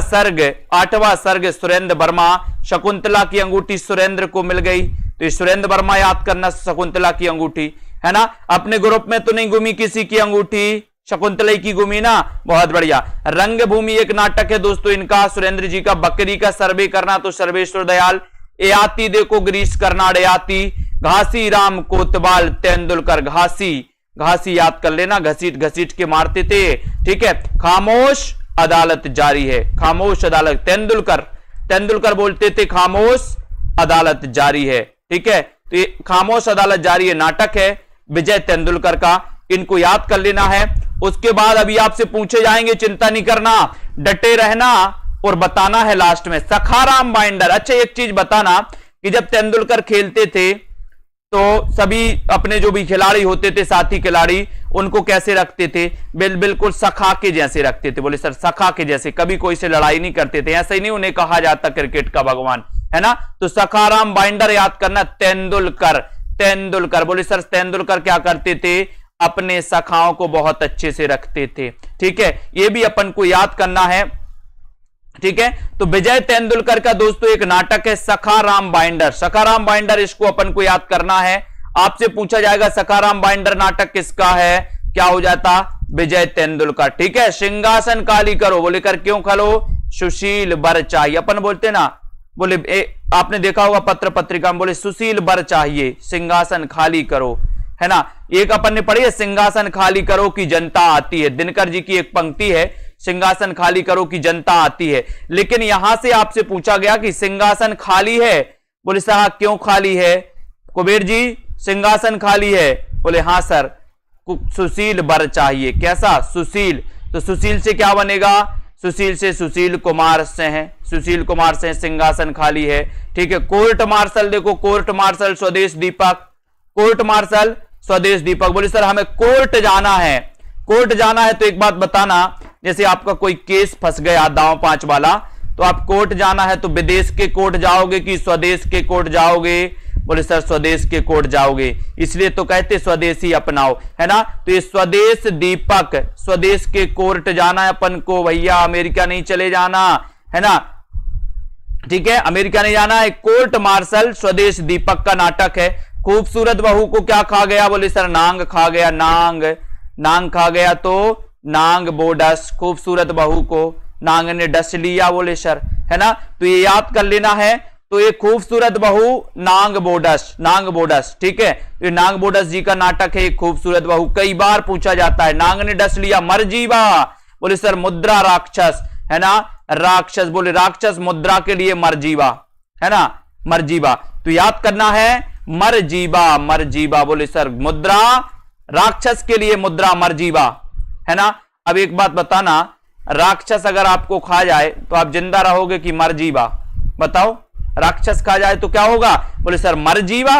सर्ग सुरेंद्र वर्मा, शकुंतला की अंगूठी सुरेंद्र को मिल गई, तो सुरेंद्र वर्मा याद करना, शकुंतला की अंगूठी, है ना। अपने ग्रुप में तो नहीं घूमी किसी की अंगूठी, शकुंतला की घूमी ना, बहुत बढ़िया। रंगभूमि एक नाटक है दोस्तों इनका, सुरेंद्र जी का। बकरी का सर्वे करना तो सर्वेश्वर दयाल। ए आती देखो गिरीश कर्नाड, आती। घासी राम कोतवाल तेंदुलकर, घासी, घासी याद कर लेना, घसीट घसीट के मारते थे, ठीक है। खामोश अदालत जारी है, खामोश अदालत, तेंदुलकर, तेंदुलकर बोलते थे खामोश अदालत जारी है, ठीक है। तो ये खामोश अदालत जारी है नाटक है विजय तेंदुलकर का, इनको याद कर लेना है। उसके बाद अभी आपसे पूछे जाएंगे, चिंता नहीं करना, डटे रहना और बताना है लास्ट में। सखाराम बाइंडर, अच्छा एक चीज बताना कि जब तेंदुलकर खेलते थे तो सभी अपने जो भी खिलाड़ी होते थे, साथी खिलाड़ी, उनको कैसे रखते थे, बिल्कुल सखा के जैसे रखते थे। बोले सर सखा के जैसे, कभी कोई से लड़ाई नहीं करते थे, ऐसा ही नहीं उन्हें कहा जाता क्रिकेट का भगवान, है ना। तो सखाराम बाइंडर याद करना, तेंदुलकर, तेंदुलकर, बोले सर तेंदुलकर क्या करते थे, अपने सखाओं को बहुत अच्छे से रखते थे, ठीक है। ये भी अपन को याद करना है, ठीक है। तो विजय तेंदुलकर का दोस्तों एक नाटक है सखाराम बाइंडर, सखाराम बाइंडर, इसको अपन को याद करना है। आपसे पूछा जाएगा सखाराम बाइंडर नाटक किसका है, क्या हो जाता, विजय तेंदुलकर, ठीक है। सिंहासन खाली करो, बोले कर क्यों खलो, सुशील बर चाहिए, अपन बोलते ना, बोले आपने देखा होगा पत्र पत्रिका में, बोले सुशील बर चाहिए, सिंहासन खाली करो, है ना। एक अपन ने पढ़ी है, सिंहासन खाली करो कि जनता आती है, दिनकर जी की एक पंक्ति है सिंहासन खाली करो कि जनता आती है। लेकिन यहां से आपसे पूछा गया कि सिंहासन खाली है, बोले सर हाँ, क्यों खाली है कुबेर जी, सिंहासन खाली है? बोले हाँ सर, सुशील वर चाहिए। कैसा? सुशील। तो सुशील से क्या बनेगा? सुशील से सुशील कुमार से है, सुशील कुमार से सिंहासन खाली है। ठीक है। कोर्ट मार्शल देखो, कोर्ट मार्शल स्वदेश दीपक, कोर्ट मार्शल स्वदेश दीपक। बोले सर हमें कोर्ट जाना है, कोर्ट जाना है। तो एक बात बताना, जैसे आपका कोई केस फंस गया दांव 5 वाला, तो आप कोर्ट जाना है तो विदेश के कोर्ट जाओगे कि स्वदेश के कोर्ट जाओगे? बोले सर स्वदेश के कोर्ट जाओगे, इसलिए तो कहते स्वदेशी अपनाओ, है ना। तो ये स्वदेश दीपक, स्वदेश के कोर्ट जाना है अपन को भैया, अमेरिका नहीं चले जाना, है ना। ठीक है, अमेरिका नहीं जाना है। कोर्ट मार्शल स्वदेश दीपक का नाटक है। खूबसूरत बहू को क्या खा गया? बोले सर नांग खा गया, नांग, नांग खा गया तो नांग बोडस। खूबसूरत बहू को नांग ने डस लिया, बोले सर, है ना। तो ये याद कर लेना है। तो ये खूबसूरत बहू नांग बोडस, नांग बोडस। ठीक है, ये नांग बोडस जी का नाटक है खूबसूरत बहू। कई बार पूछा जाता है, नांग ने डस लिया, मरजीवा। बोले सर मुद्रा राक्षस, है ना, राक्षस। बोले राक्षस मुद्रा के लिए मरजीवा, है ना, मरजीवा। तो याद करना है मरजीवा, मरजीवा। बोले सर मुद्रा राक्षस के लिए मुद्रा मरजीवा, है ना। अब एक बात बताना, राक्षस अगर आपको खा जाए तो आप जिंदा रहोगे कि मरजीवा? बताओ, राक्षस खा जाए तो क्या होगा? बोले सर मरजीवा,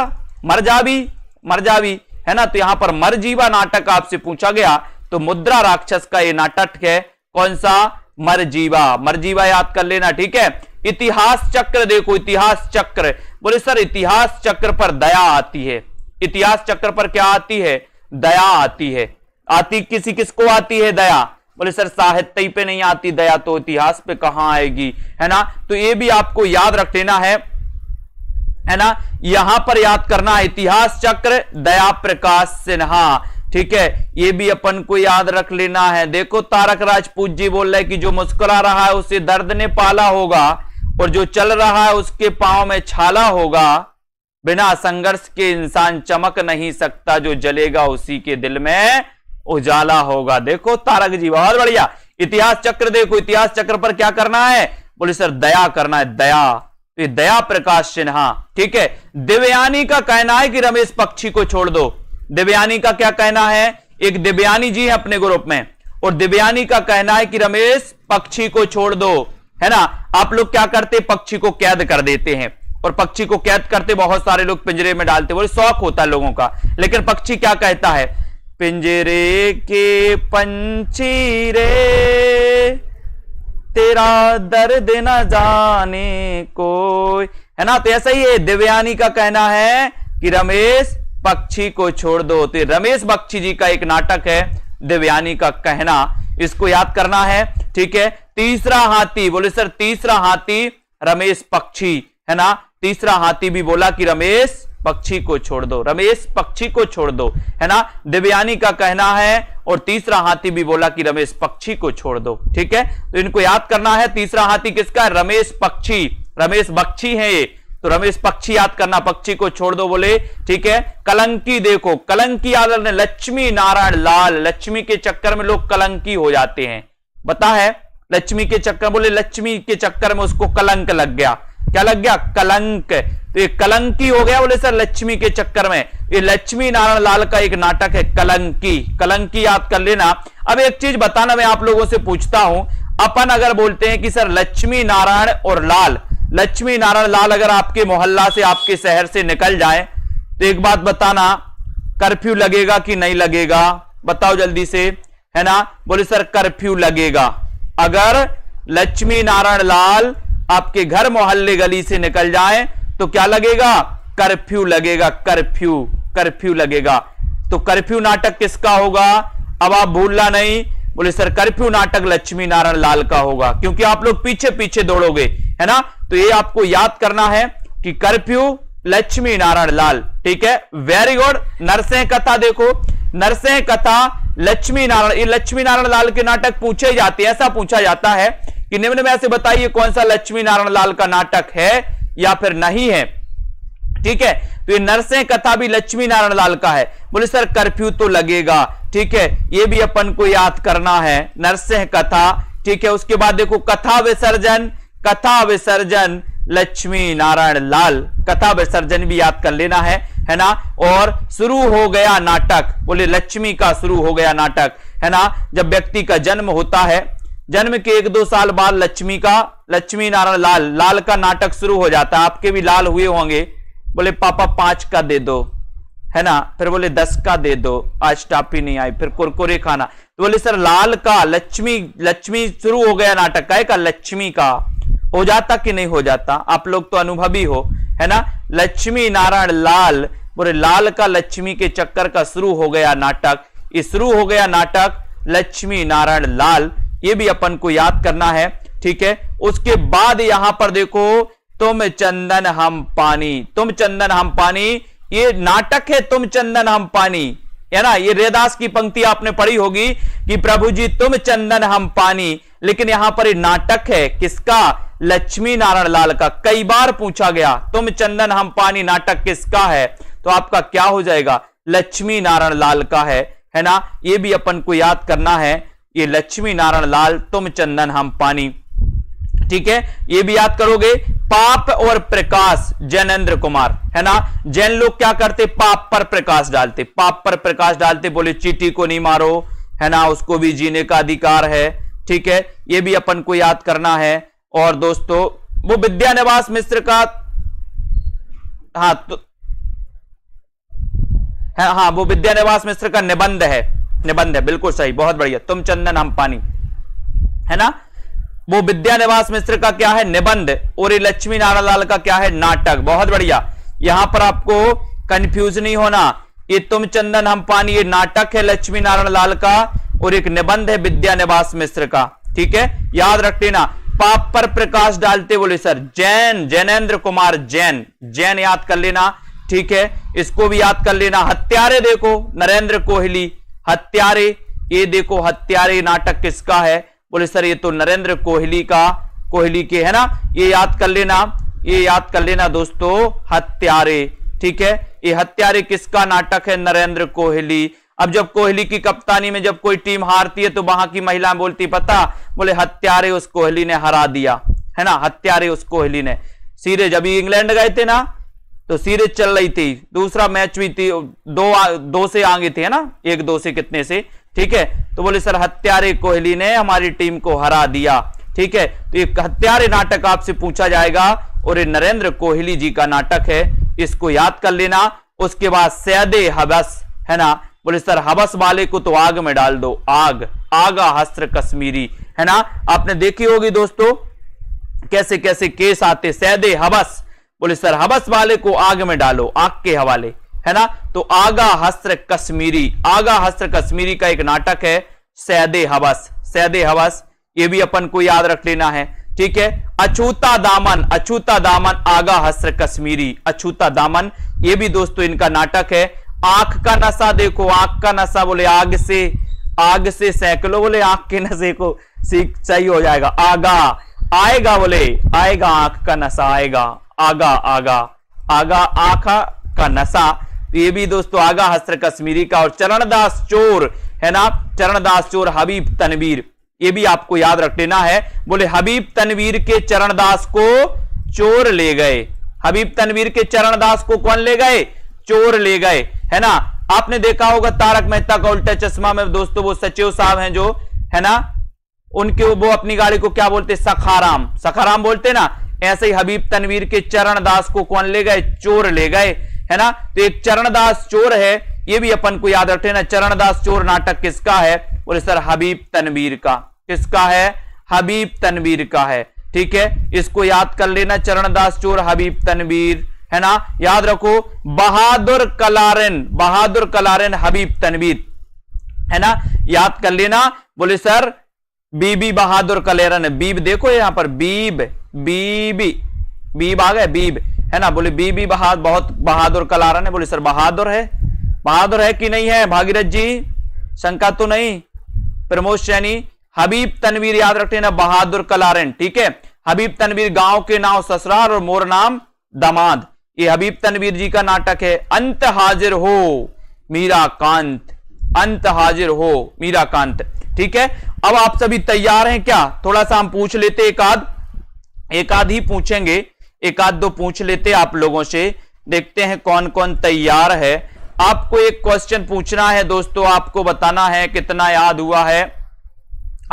मर जावी, मर जावी, है ना। तो यहां पर मरजीवा नाटक आपसे पूछा गया, तो मुद्रा राक्षस का ये नाटक है कौन सा? मरजीवा, मरजीवा याद कर लेना। ठीक है। इतिहास चक्र देखो, इतिहास चक्र। बोले सर इतिहास चक्र पर दया आती है, इतिहास चक्र पर क्या आती है? दया आती है। आती किसी किसको आती है दया? बोले सर साहित्य पे नहीं आती दया, तो इतिहास पे कहां आएगी, है ना। तो ये भी आपको याद रख लेना है ना। यहां पर याद करना है इतिहास चक्र, दया प्रकाश सिन्हा। ठीक है, ये भी अपन को याद रख लेना है। देखो तारक राजपूत जी बोल रहे कि जो मुस्कुरा रहा है उसे दर्द ने पाला होगा, और जो चल रहा है उसके पांव में छाला होगा। बिना संघर्ष के इंसान चमक नहीं सकता, जो जलेगा उसी के दिल में उजाला होगा। देखो तारक जी, बहुत बढ़िया। इतिहास चक्र देखो, इतिहास चक्र पर क्या करना है? बोले सर दया करना है, दया। तो ये दया प्रकाश सिन्हा। ठीक है। दिव्यानी का कहना है कि रमेश पक्षी को छोड़ दो। दिव्यानी का क्या कहना है? एक दिव्यानी जी है अपने ग्रुप में, और दिव्यानी का कहना है कि रमेश पक्षी को छोड़ दो, है ना। आप लोग क्या करते? पक्षी को कैद कर देते हैं, और पक्षी को कैद करते बहुत सारे लोग पिंजरे में डालते, बोले शौक होता है लोगों का। लेकिन पक्षी क्या कहता है? पिंजरे के पंछी रे तेरा दर्द न जाने कोई, है ना। तो ऐसा ही है, दिव्यानी का कहना है कि रमेश पक्षी को छोड़ दो। तो रमेश बख्शी जी का एक नाटक है दिव्यानी का कहना, इसको याद करना है। ठीक है। तीसरा हाथी, बोले सर तीसरा हाथी रमेश पक्षी, है ना। तीसरा हाथी भी बोला कि रमेश पक्षी को छोड़ दो, रमेश पक्षी को छोड़ दो, है ना। दिव्यानी का कहना है, और तीसरा हाथी भी बोला कि रमेश पक्षी को छोड़ दो। ठीक है। तो इनको याद करना है। तीसरा हाथी किसका है? रमेश पक्षी, रमेश बख्शी है ये। तो रमेश पक्षी याद करना, पक्षी को छोड़ दो बोले। ठीक है। कलंकी देखो, कलंकी याद रखना, लक्ष्मी नारायण लाल। लक्ष्मी के चक्कर में लोग कलंकी हो जाते हैं, बता है। लक्ष्मी के चक्कर, बोले लक्ष्मी के चक्कर में उसको कलंक लग गया। क्या लग गया? कलंक। तो ये कलंकी हो गया, बोले सर लक्ष्मी के चक्कर में। ये लक्ष्मी नारायण लाल का एक नाटक है कलंकी, कलंकी याद कर लेना। अब एक चीज बताना, मैं आप लोगों से पूछता हूं, अपन अगर बोलते हैं कि सर लक्ष्मी नारायण और लाल, लक्ष्मी नारायण लाल अगर आपके मोहल्ला से, आपके शहर से निकल जाए, तो एक बात बताना, कर्फ्यू लगेगा कि नहीं लगेगा? बताओ जल्दी से, है ना। बोले सर कर्फ्यू लगेगा। अगर लक्ष्मी नारायण लाल आपके घर मोहल्ले गली से निकल जाए तो क्या लगेगा? कर्फ्यू लगेगा, कर्फ्यू, कर्फ्यू लगेगा। तो कर्फ्यू नाटक किसका होगा? अब आप भूलना नहीं। बोले सर कर्फ्यू नाटक लक्ष्मी नारायण लाल का होगा, क्योंकि आप लोग पीछे पीछे दौड़ोगे, है ना। तो ये आपको याद करना है कि कर्फ्यू लक्ष्मी नारायण लाल। ठीक है, वेरी गुड। नरसिंह कथा देखो, नरसिंह कथा लक्ष्मी नारायण, ये लक्ष्मी नारायण लाल के नाटक पूछे जाते हैं। ऐसा पूछा जाता है कि निम्न में से बताइए कौन सा लक्ष्मी नारायण लाल का नाटक है या फिर नहीं है। ठीक है, तो ये नरसिंह कथा भी लक्ष्मी नारायण लाल का है। बोले सर कर्फ्यू तो लगेगा। ठीक है, ये भी अपन को याद करना है। नरसिंह कथा ठीक है। उसके बाद देखो कथा विसर्जन, कथा विसर्जन लक्ष्मी नारायण लाल, कथा विसर्जन भी याद कर लेना है ना। और शुरू हो गया नाटक, बोले लक्ष्मी का शुरू हो गया नाटक, है ना। जब व्यक्ति का जन्म होता है, जन्म के 1-2 साल बाद लक्ष्मी नारायण लाल, लाल का नाटक शुरू हो जाता है। आपके भी लाल हुए होंगे, बोले पापा 5 का दे दो, है ना। फिर बोले 10 का दे दो, आज टॉफी नहीं आई, फिर कुरकुरे खाना। तो बोले सर लाल का लक्ष्मी शुरू हो गया नाटक, का लक्ष्मी का हो जाता कि नहीं हो जाता? आप लोग तो अनुभवी हो, है ना। लक्ष्मी नारायण लाल, बोले लाल का लक्ष्मी के चक्कर का शुरू हो गया नाटक, ये शुरू हो गया नाटक लक्ष्मी नारायण लाल, ये भी अपन को याद करना है, ठीक है। उसके बाद यहां पर देखो तुम चंदन हम पानी, तुम चंदन हम पानी, ये नाटक है तुम चंदन हम पानी, है ना। ये रैदास की पंक्ति आपने पढ़ी होगी कि प्रभु जी तुम चंदन हम पानी, लेकिन यहां पर ये नाटक है किसका? लक्ष्मी नारायण लाल का। कई बार पूछा गया तुम चंदन हम पानी नाटक किसका है, तो आपका क्या हो जाएगा? लक्ष्मी नारायण लाल का है ना। ये भी अपन को याद करना है, ये लक्ष्मी नारायण लाल तुम चंदन हम पानी, ठीक है। ये भी याद करोगे। पाप और प्रकाश जैनेन्द्र कुमार, है ना। जैन लोग क्या करते? पाप पर प्रकाश डालते, पाप पर प्रकाश डालते, बोले चींटी को नहीं मारो, है ना, उसको भी जीने का अधिकार है, ठीक है। ये भी अपन को याद करना है। और दोस्तों वो विद्यानिवास मिश्र का, हाँ तो हाँ वो विद्यानिवास मिश्र का निबंध है, बिल्कुल सही, बहुत बढ़िया। तुम चंदन हम पानी, है ना। वो विद्यानिवास मिश्र का क्या है? निबंध, और ये लक्ष्मी नारायण लाल का क्या है? नाटक, बहुत बढ़िया। यहां पर आपको कंफ्यूज नहीं होना, ये तुम चंदन हम पानी ये नाटक है लक्ष्मी नारायण लाल का, और एक निबंध है विद्यानिवास मिश्र का, ठीक है। याद रख लेना। पाप पर प्रकाश डालते, बोले सर जैनेन्द्र कुमार जैन याद कर लेना, ठीक है। इसको भी याद कर लेना। हत्यारे देखो नरेंद्र कोहली, हत्यारे, ये देखो हत्यारे नाटक किसका है? बोले सर ये तो नरेंद्र कोहली के, है ना। ये याद कर लेना दोस्तों, हत्यारे, ठीक है। ये हत्यारे किसका नाटक है? नरेंद्र कोहली। अब जब कोहली की कप्तानी में जब कोई टीम हारती है तो वहां की महिला बोलती पता, बोले हत्यारे उस कोहली ने हरा दिया, है ना। हत्यारे उस कोहली ने। सीरीज अभी इंग्लैंड गए थे ना, तो सीरीज चल रही थी, दूसरा मैच भी थी, 2 से आगे थे, है ना, 1-2 से कितने से, ठीक है। तो बोले सर हत्यारे कोहली ने हमारी टीम को हरा दिया, ठीक है। तो ये हत्यारे नाटक आपसे पूछा जाएगा, और ये नरेंद्र कोहली जी का नाटक है, इसको याद कर लेना। उसके बाद सैदे हवस, है ना। बोले सर हवस वाले को तो आग में डाल दो, आगा हस्त्र कश्मीरी, है ना। आपने देखी होगी दोस्तों कैसे कैसे केस आते, सैदे हवस, बोले सर हवस वाले को आग में डालो, आग के हवाले, है ना। तो आगा हस्त्र कश्मीरी का एक नाटक है सैदे हवस, ये भी अपन को याद रख लेना है, ठीक है। अछूता दामन आगा हस्त्र कश्मीरी, अछूता दामन, ये भी दोस्तों इनका नाटक है। आंख का नशा देखो, आंख का नशा, बोले आग से सेंक लो, बोले आंख के नशे को सीख सही हो जाएगा। आएगा, बोले आएगा आंख का नशा, आएगा आगा आंख का नशा, ये भी दोस्तों आगा हस्त्र कश्मीरी का। और चरणदास चोर, है ना, चरणदास चोर हबीब तनवीर, ये भी आपको याद रख लेना है। बोले हबीब तनवीर के चरणदास को चोर ले गए, हबीब तनवीर के चरणदास को कौन ले गए? चोर ले गए, है ना। आपने देखा होगा तारक मेहता का उल्टा चश्मा में दोस्तों वो सचिव साहब हैं जो, है ना, उनके वो अपनी गाड़ी को क्या बोलते? सखाराम बोलते ना। ऐसे ही हबीब तनवीर के चरणदास को कौन ले गए? चोर ले गए, है ना। तो एक चरणदास चोर है, ये भी अपन को याद रखना। चरणदास चोर नाटक किसका है? बोले सर हबीब तनवीर का। किसका है? हबीब तनवीर का है, ठीक है। इसको याद कर लेना, चरणदास चोर हबीब तनवीर, है ना। याद रखो बहादुर कलारन हबीब तनवीर, है ना, याद कर लेना। बोले सर बीबी बहादुर कलेरन, बीब देखो यहां पर, बीब आ गए, बीब, है ना। बोले बीबी बहुत बहादुर कलारन है, बोले सर बहादुर है कि नहीं है? भागीरथ जी शंका तो नहीं? प्रमोद सैनी, हबीब तनवीर याद रखते ना, बहादुर कलारन, ठीक है। हबीब तनवीर गांव के नाम ससुराल और मोर नाम दामाद, ये हबीब तनवीर जी का नाटक है। अंत हाजिर हो मीरा कांत, ठीक है, अब आप सभी तैयार हैं क्या? थोड़ा सा हम पूछ लेते, एक आध ही पूछेंगे, एक आध दो पूछ लेते आप लोगों से, देखते हैं कौन कौन तैयार है। आपको एक क्वेश्चन पूछना है दोस्तों, आपको बताना है कितना याद हुआ है।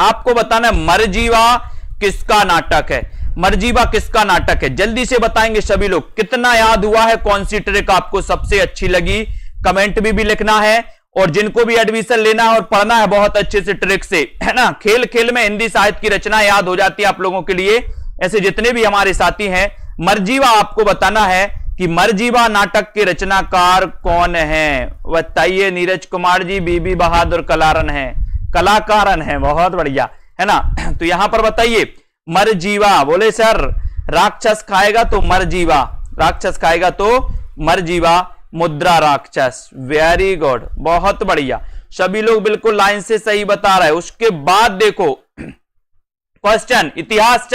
आपको बताना है मरजीवा किसका नाटक है, मरजीवा किसका नाटक है, जल्दी से बताएंगे सभी लोग कितना याद हुआ है, कौन सी ट्रिक आपको सबसे अच्छी लगी, कमेंट भी लिखना है। और जिनको भी एडमिशन लेना है और पढ़ना है बहुत अच्छे से ट्रिक से, है ना, खेल खेल में हिंदी साहित्य की रचना याद हो जाती है आप लोगों के लिए। ऐसे जितने भी हमारे साथी हैं, मरजीवा आपको बताना है कि मरजीवा नाटक के रचनाकार कौन है, बताइए। नीरज कुमार जी, बीबी बहादुर कलाकारन है, बहुत बढ़िया, है ना। तो यहां पर बताइए मरजीवा, बोले सर राक्षस खाएगा तो मरजीवा, राक्षस खाएगा तो मरजीवा, मुद्रा राक्षस, वेरी गुड, बहुत बढ़िया, सभी लोग बिल्कुल लाइन से सही बता रहे हैं। उसके बाद देखो क्वेश्चन, इतिहास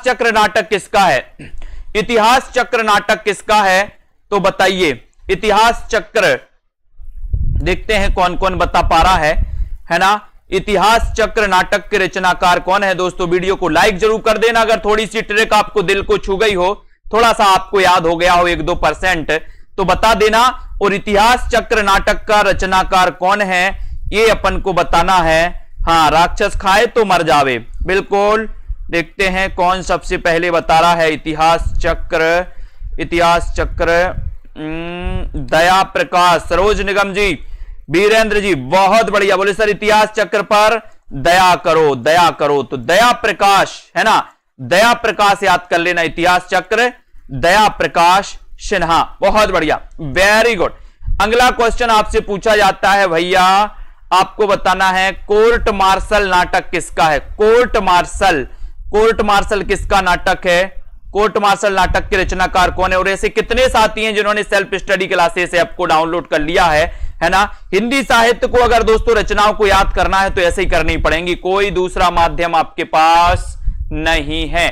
चक्र नाटक किसका है, इतिहास चक्र नाटक किसका है, तो बताइए इतिहास चक्र, देखते हैं कौन कौन बता पा रहा है ना। इतिहास चक्र नाटक के रचनाकार कौन है दोस्तों? वीडियो को लाइक जरूर कर देना अगर थोड़ी सी ट्रिक आपको दिल को छू गई हो, थोड़ा सा आपको याद हो गया हो 1-2% तो बता देना। और इतिहास चक्र नाटक का रचनाकार कौन है ये अपन को बताना है। हाँ, राक्षस खाए तो मर जावे, बिल्कुल, देखते हैं कौन सबसे पहले बता रहा है। इतिहास चक्र दया प्रकाश, सरोज निगम जी, वीरेंद्र जी, बहुत बढ़िया, बोले सर इतिहास चक्र पर दया करो, तो दया प्रकाश, है ना, दया प्रकाश याद कर लेना, इतिहास चक्र दया प्रकाश सिन्हा, बहुत बढ़िया, वेरी गुड। अगला क्वेश्चन आपसे पूछा जाता है भैया, आपको बताना है कोर्ट मार्शल नाटक किसका है, कोर्ट मार्शल किसका नाटक है, कोर्ट मार्शल नाटक के रचनाकार कौन है। और ऐसे कितने साथी हैं जिन्होंने सेल्फ स्टडी क्लासेस ऐप को डाउनलोड कर लिया है ना। हिंदी साहित्य को अगर दोस्तों रचनाओं को याद करना है तो ऐसे ही करनी पड़ेंगी, कोई दूसरा माध्यम आपके पास नहीं है।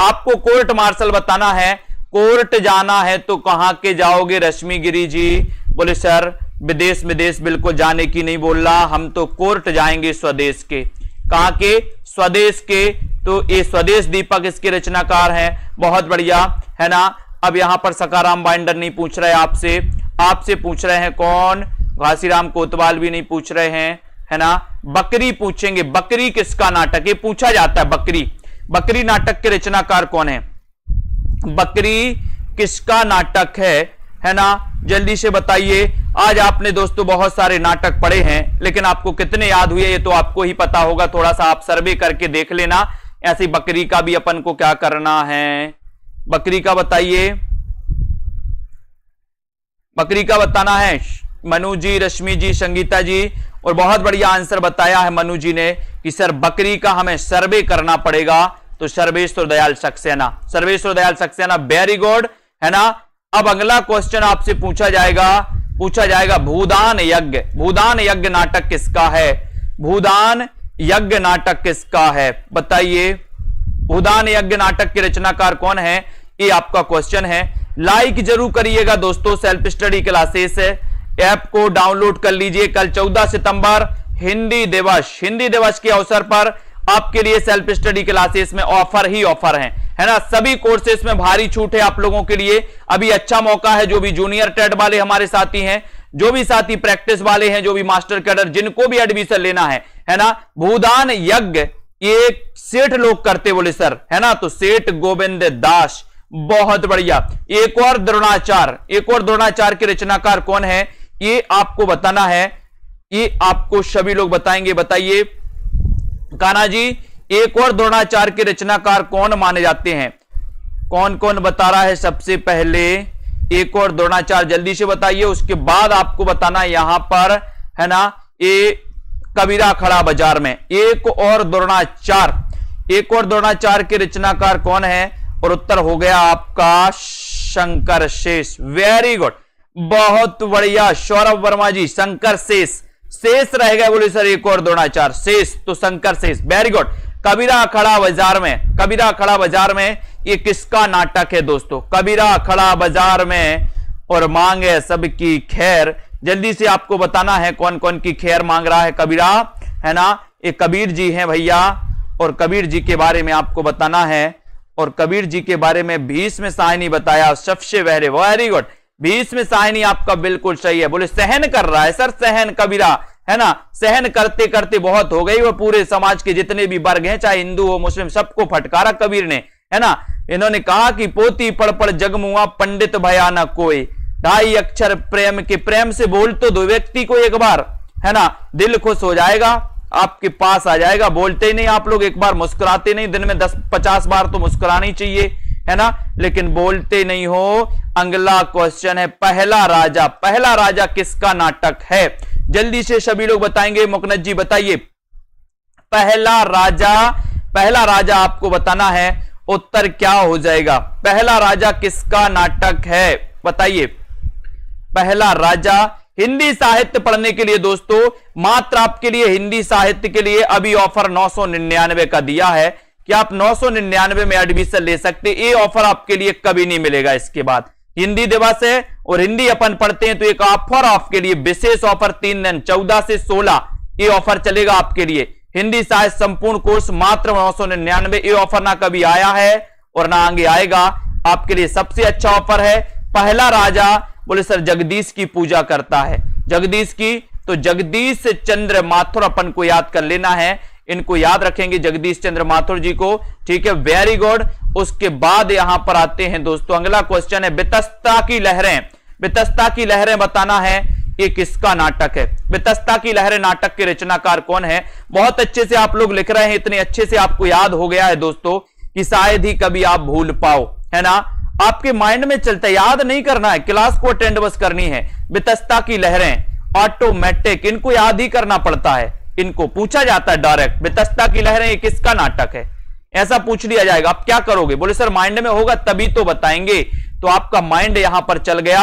आपको कोर्ट मार्शल बताना है, कोर्ट जाना है तो कहां के जाओगे, रश्मि गिरी जी, बोले सर विदेश बिल्कुल जाने की नहीं बोल रहा, हम तो कोर्ट जाएंगे स्वदेश के, कहां के, स्वदेश के, तो ये स्वदेश दीपक इसके रचनाकार हैं, बहुत बढ़िया, है ना। अब यहां पर सकाराम बाइंडर नहीं पूछ रहे आपसे पूछ रहे हैं कौन, घासीराम कोतवाल भी नहीं पूछ रहे हैं, है ना। बकरी पूछेंगे, बकरी किसका नाटक, ये पूछा जाता है, बकरी नाटक के रचनाकार कौन है, बकरी किसका नाटक है ना, जल्दी से बताइए। आज आपने दोस्तों बहुत सारे नाटक पढ़े हैं, लेकिन आपको कितने याद हुए ये तो आपको ही पता होगा, थोड़ा सा आप सर्वे करके देख लेना। ऐसी बकरी का भी अपन को क्या करना है, बकरी का बताइए, बकरी का बताना है। मनु जी, रश्मि जी, संगीता जी, और बहुत बढ़िया आंसर बताया है मनु जी ने कि सर बकरी का हमें सर्वे करना पड़ेगा, तो सर्वेश्वर दयाल सक्सेना, वेरी गुड, है ना। अब अगला क्वेश्चन आपसे पूछा जाएगा भूदान यज्ञ नाटक किसका है, भूदान यज्ञ नाटक किसका है, बताइए। भूदान यज्ञ नाटक के रचनाकार कौन है, ये आपका क्वेश्चन है। लाइक जरूर करिएगा दोस्तों, सेल्फ स्टडी क्लासेस ऐप को डाउनलोड कर लीजिए। कल 14 सितंबर हिंदी दिवस के अवसर पर आपके लिए सेल्फ स्टडी क्लासेस में ऑफर है ना। सभी कोर्सेस में भारी छूट है आप लोगों के लिए, अभी अच्छा मौका है। जो भी जूनियर टेट वाले हमारे साथी हैं, जो भी साथी प्रैक्टिस वाले हैं, जो भी मास्टर कैडर, जिनको भी एडमिशन लेना है ना। भूदान यज्ञ ये सेठ लोग करते, बोले सर, है ना, तो सेठ गोविंद दास, बहुत बढ़िया। एक और द्रोणाचार के रचनाकार कौन है ये आपको बताना है, ये आपको सभी लोग बताएंगे, बताइए कान्हा जी। एक और द्रोणाचार्य के रचनाकार कौन माने जाते हैं, कौन कौन बता रहा है सबसे पहले, एक और द्रोणाचार्य जल्दी से बताइए। उसके बाद आपको बताना यहां पर, है ना, ये कबीरा खड़ा बाजार में एक और द्रोणाचार्य के रचनाकार कौन है, और उत्तर हो गया आपका शंकर शेष, वेरी गुड, बहुत बढ़िया। सौरभ वर्मा जी, शंकर शेष रह गए, बोले सर एक और द्रोणाचार्य शेष, तो शंकर शेष, वेरी गुड। कबीरा खड़ा बाजार में ये किसका नाटक है दोस्तों, कबीरा खड़ा बाजार में और मांगे सबकी खैर, जल्दी से आपको बताना है कौन कौन की खैर मांग रहा है कबीरा है ना, ये कबीर जी हैं भैया, और कबीर जी के बारे में आपको बताना है। और कबीर जी के बारे में भीष्म साहनी बताया, सबसे वेरी गुड, भीष्म साहनी आपका बिल्कुल सही है। बोले सहन कर रहा है सर, सहन कबीरा, है ना, सहन करते करते बहुत हो गई। वो पूरे समाज के जितने भी वर्ग हैं, चाहे हिंदू हो मुस्लिम, सबको फटकारा कबीर ने, है ना। इन्होंने कहा कि पोती पढ़ पढ़ जगमुआ, पंडित भया न कोई, ढाई अक्षर प्रेम के, प्रेम से बोल तो दो व्यक्ति को एक बार, है ना, दिल खुश हो जाएगा, आपके पास आ जाएगा। बोलते ही नहीं आप लोग, एक बार मुस्कुराते नहीं, दिन में 10-50 बार तो मुस्कुराना ही चाहिए, है ना, लेकिन बोलते नहीं हो। अगला क्वेश्चन है, पहला राजा, पहला राजा किसका नाटक है? जल्दी से सभी लोग बताएंगे। मुकनद जी बताइए, पहला राजा आपको बताना है, उत्तर क्या हो जाएगा? पहला राजा किसका नाटक है बताइए। पहला राजा, हिंदी साहित्य पढ़ने के लिए दोस्तों, मात्र आपके लिए हिंदी साहित्य के लिए अभी ऑफर 999 का दिया है कि आप 999 में एडमिशन ले सकते। ये ऑफर आपके लिए कभी नहीं मिलेगा इसके बाद। हिंदी दिवस है और हिंदी अपन पढ़ते हैं, तो एक ऑफर आपके लिए, विशेष ऑफर 3 दिन 14 से 16 ये ऑफर चलेगा आपके लिए। हिंदी साहित्य संपूर्ण कोर्स मात्र 999। ये ऑफर ना कभी आया है और ना आगे आएगा, आपके लिए सबसे अच्छा ऑफर है। पहला राजा, बोले सर जगदीश की पूजा करता है, जगदीश की, तो जगदीश चंद्र माथुर अपन को याद कर लेना है, इनको याद रखेंगे जगदीश चंद्र माथुर जी को, ठीक है, वेरी गुड। उसके बाद यहां पर आते हैं दोस्तों, अगला क्वेश्चन है, वितस्ता की लहरें, वितस्ता की लहरें बताना है ये किसका नाटक है? वितस्ता की लहरें नाटक के रचनाकार कौन है? बहुत अच्छे से आप लोग लिख रहे हैं, इतने अच्छे से आपको याद हो गया है दोस्तों कि शायद ही कभी आप भूल पाओ, है ना, आपके माइंड में चलता है, याद नहीं करना है, क्लास को अटेंड बस करनी है। वितस्ता की लहरें ऑटोमेटिक, इनको याद ही करना पड़ता है, इनको पूछा जाता है डायरेक्ट, वितस्ता की लहरें ये किसका नाटक है, ऐसा पूछ लिया जाएगा। आप क्या करोगे? बोले सर माइंड में होगा तभी तो बताएंगे, तो आपका माइंड यहां पर चल गया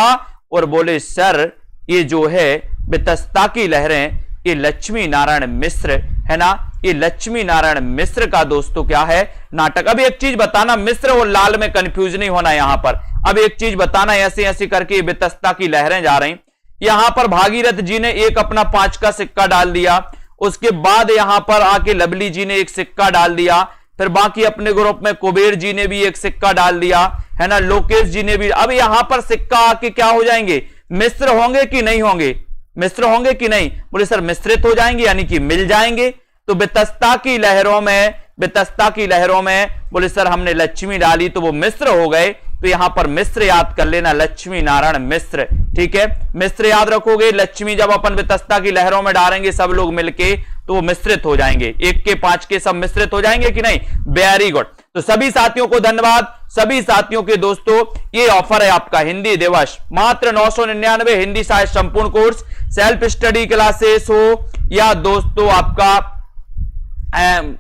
और बोले सर ये जो है वितस्ता की लहरें, ये लक्ष्मी नारायण मिश्र, है ना, ये लक्ष्मी नारायण मिश्र का दोस्तों क्या है नाटक। अब एक चीज बताना, मिश्र और लाल में कंफ्यूज नहीं होना यहां पर। अब एक चीज बताना, ऐसे ऐसे करके वितस्ता की लहरें जा रही, यहां पर भागीरथ जी ने एक अपना 5 का सिक्का डाल दिया, उसके बाद यहां पर आके लवली जी ने एक सिक्का डाल दिया, फिर बाकी अपने ग्रुप में कुबेर जी ने भी एक सिक्का डाल दिया, है ना, लोकेश जी ने भी। अब यहां पर सिक्का आके क्या हो जाएंगे? मिश्र होंगे कि नहीं होंगे? मिश्र होंगे कि नहीं? बोले सर मिश्रित हो जाएंगे, यानी कि मिल जाएंगे। तो वितस्ता की लहरों में, वितस्ता की लहरों में बोले सर हमने लक्ष्मी डाली तो वो मिश्र हो गए, तो यहां पर मिश्र याद कर लेना, लक्ष्मी नारायण मिश्र, ठीक है, मिश्र याद रखोगे। लक्ष्मी जब अपन वितस्ता की लहरों में डालेंगे सब लोग मिलके, तो वो मिश्रित हो जाएंगे, 1 के 5 के सब मिश्रित हो जाएंगे कि नहीं? Very good. तो सभी साथियों को धन्यवाद, सभी साथियों के दोस्तों, ये ऑफर है आपका हिंदी दिवस, मात्र 999। हिंदी साहित्य संपूर्ण कोर्स, सेल्फ स्टडी क्लासेस हो या दोस्तों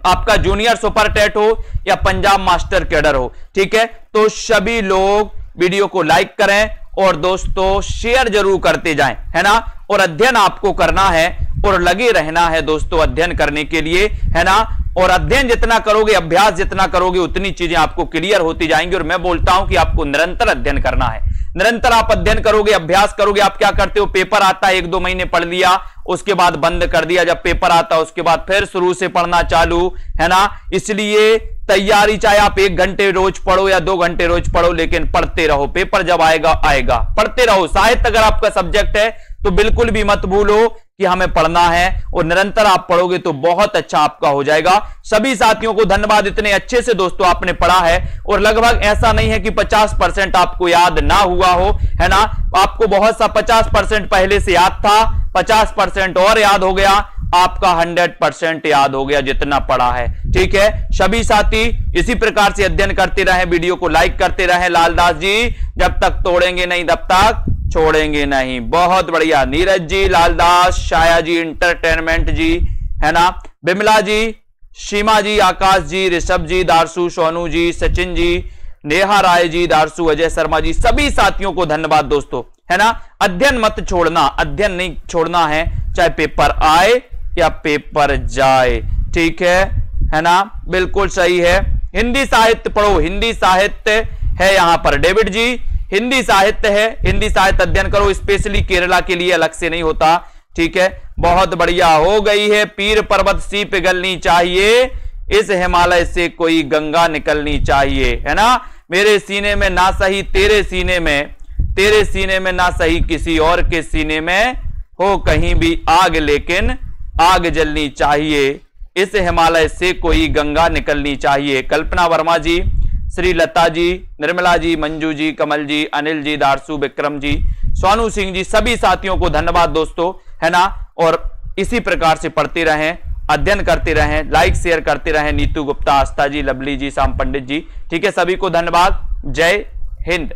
आपका जूनियर सुपर टेट हो या पंजाब मास्टर कैडर हो, ठीक है, तो सभी लोग वीडियो को लाइक करें और दोस्तों शेयर जरूर करते जाएं, है ना, और अध्ययन आपको करना है और लगे रहना है दोस्तों अध्ययन करने के लिए, है ना, और अध्ययन जितना करोगे, अभ्यास जितना करोगे, उतनी चीजें आपको क्लियर होती जाएंगी। और मैं बोलता हूं कि आपको निरंतर अध्ययन करना है, निरंतर आप अध्ययन करोगे, अभ्यास करोगे। आप क्या करते हो? पेपर आता है, 1-2 महीने पढ़ लिया, उसके बाद बंद कर दिया, जब पेपर आता है उसके बाद फिर शुरू से पढ़ना चालू, है ना। इसलिए तैयारी चाहे आप 1 घंटे रोज पढ़ो या 2 घंटे रोज पढ़ो, लेकिन पढ़ते रहो, पेपर जब आएगा आएगा, पढ़ते रहो। साहित्य अगर आपका सब्जेक्ट है तो बिल्कुल भी मत भूलो कि हमें पढ़ना है, और निरंतर आप पढ़ोगे तो बहुत अच्छा आपका हो जाएगा। सभी साथियों को धन्यवाद, इतने अच्छे से दोस्तों आपने पढ़ा है, और लगभग ऐसा नहीं है कि 50% आपको याद ना हुआ हो, है ना, आपको बहुत सा 50% पहले से याद था, 50% और याद हो गया, आपका 100% याद हो गया जितना पढ़ा है, ठीक है। सभी साथी इसी प्रकार से अध्ययन करते रहे, वीडियो को लाइक करते रहे। लालदास जी, जब तक तोड़ेंगे नहीं तब तक छोड़ेंगे नहीं, बहुत बढ़िया। नीरज जी, लालदास, शाया जी, इंटरटेनमेंट जी, है ना, बिमला जी, सीमा जी, आकाश जी, ऋषभ जी, दारसू, सोनू जी, सचिन जी, नेहा राय जी, दारसू, अजय शर्मा जी, सभी साथियों को धन्यवाद दोस्तों, है ना। अध्ययन मत छोड़ना, अध्ययन नहीं छोड़ना है, चाहे पेपर आए या पेपर जाए, ठीक है ना, बिल्कुल सही है। हिंदी साहित्य पढ़ो, हिंदी साहित्य है यहां पर, डेविड जी, हिंदी साहित्य है, हिंदी साहित्य अध्ययन करो, स्पेशली केरला के लिए अलग से नहीं होता, ठीक है। बहुत बढ़िया, हो गई है पीर पर्वत सी पिघलनी चाहिए, इस हिमालय से कोई गंगा निकलनी चाहिए, है ना। मेरे सीने में ना सही तेरे सीने में ना सही किसी और के सीने में हो कहीं भी आग, लेकिन आग जलनी चाहिए, इस हिमालय से कोई गंगा निकलनी चाहिए। कल्पना वर्मा जी, श्री लता जी, निर्मला जी, मंजू जी, कमल जी, अनिल जी, दारसू, विक्रम जी, सोनू सिंह जी, सभी साथियों को धन्यवाद दोस्तों, है ना। और इसी प्रकार से पढ़ते रहें, अध्ययन करते रहें, लाइक शेयर करते रहें। नीतू गुप्ता, आस्था जी, लवली जी, श्याम पंडित जी, ठीक है, सभी को धन्यवाद। जय हिंद।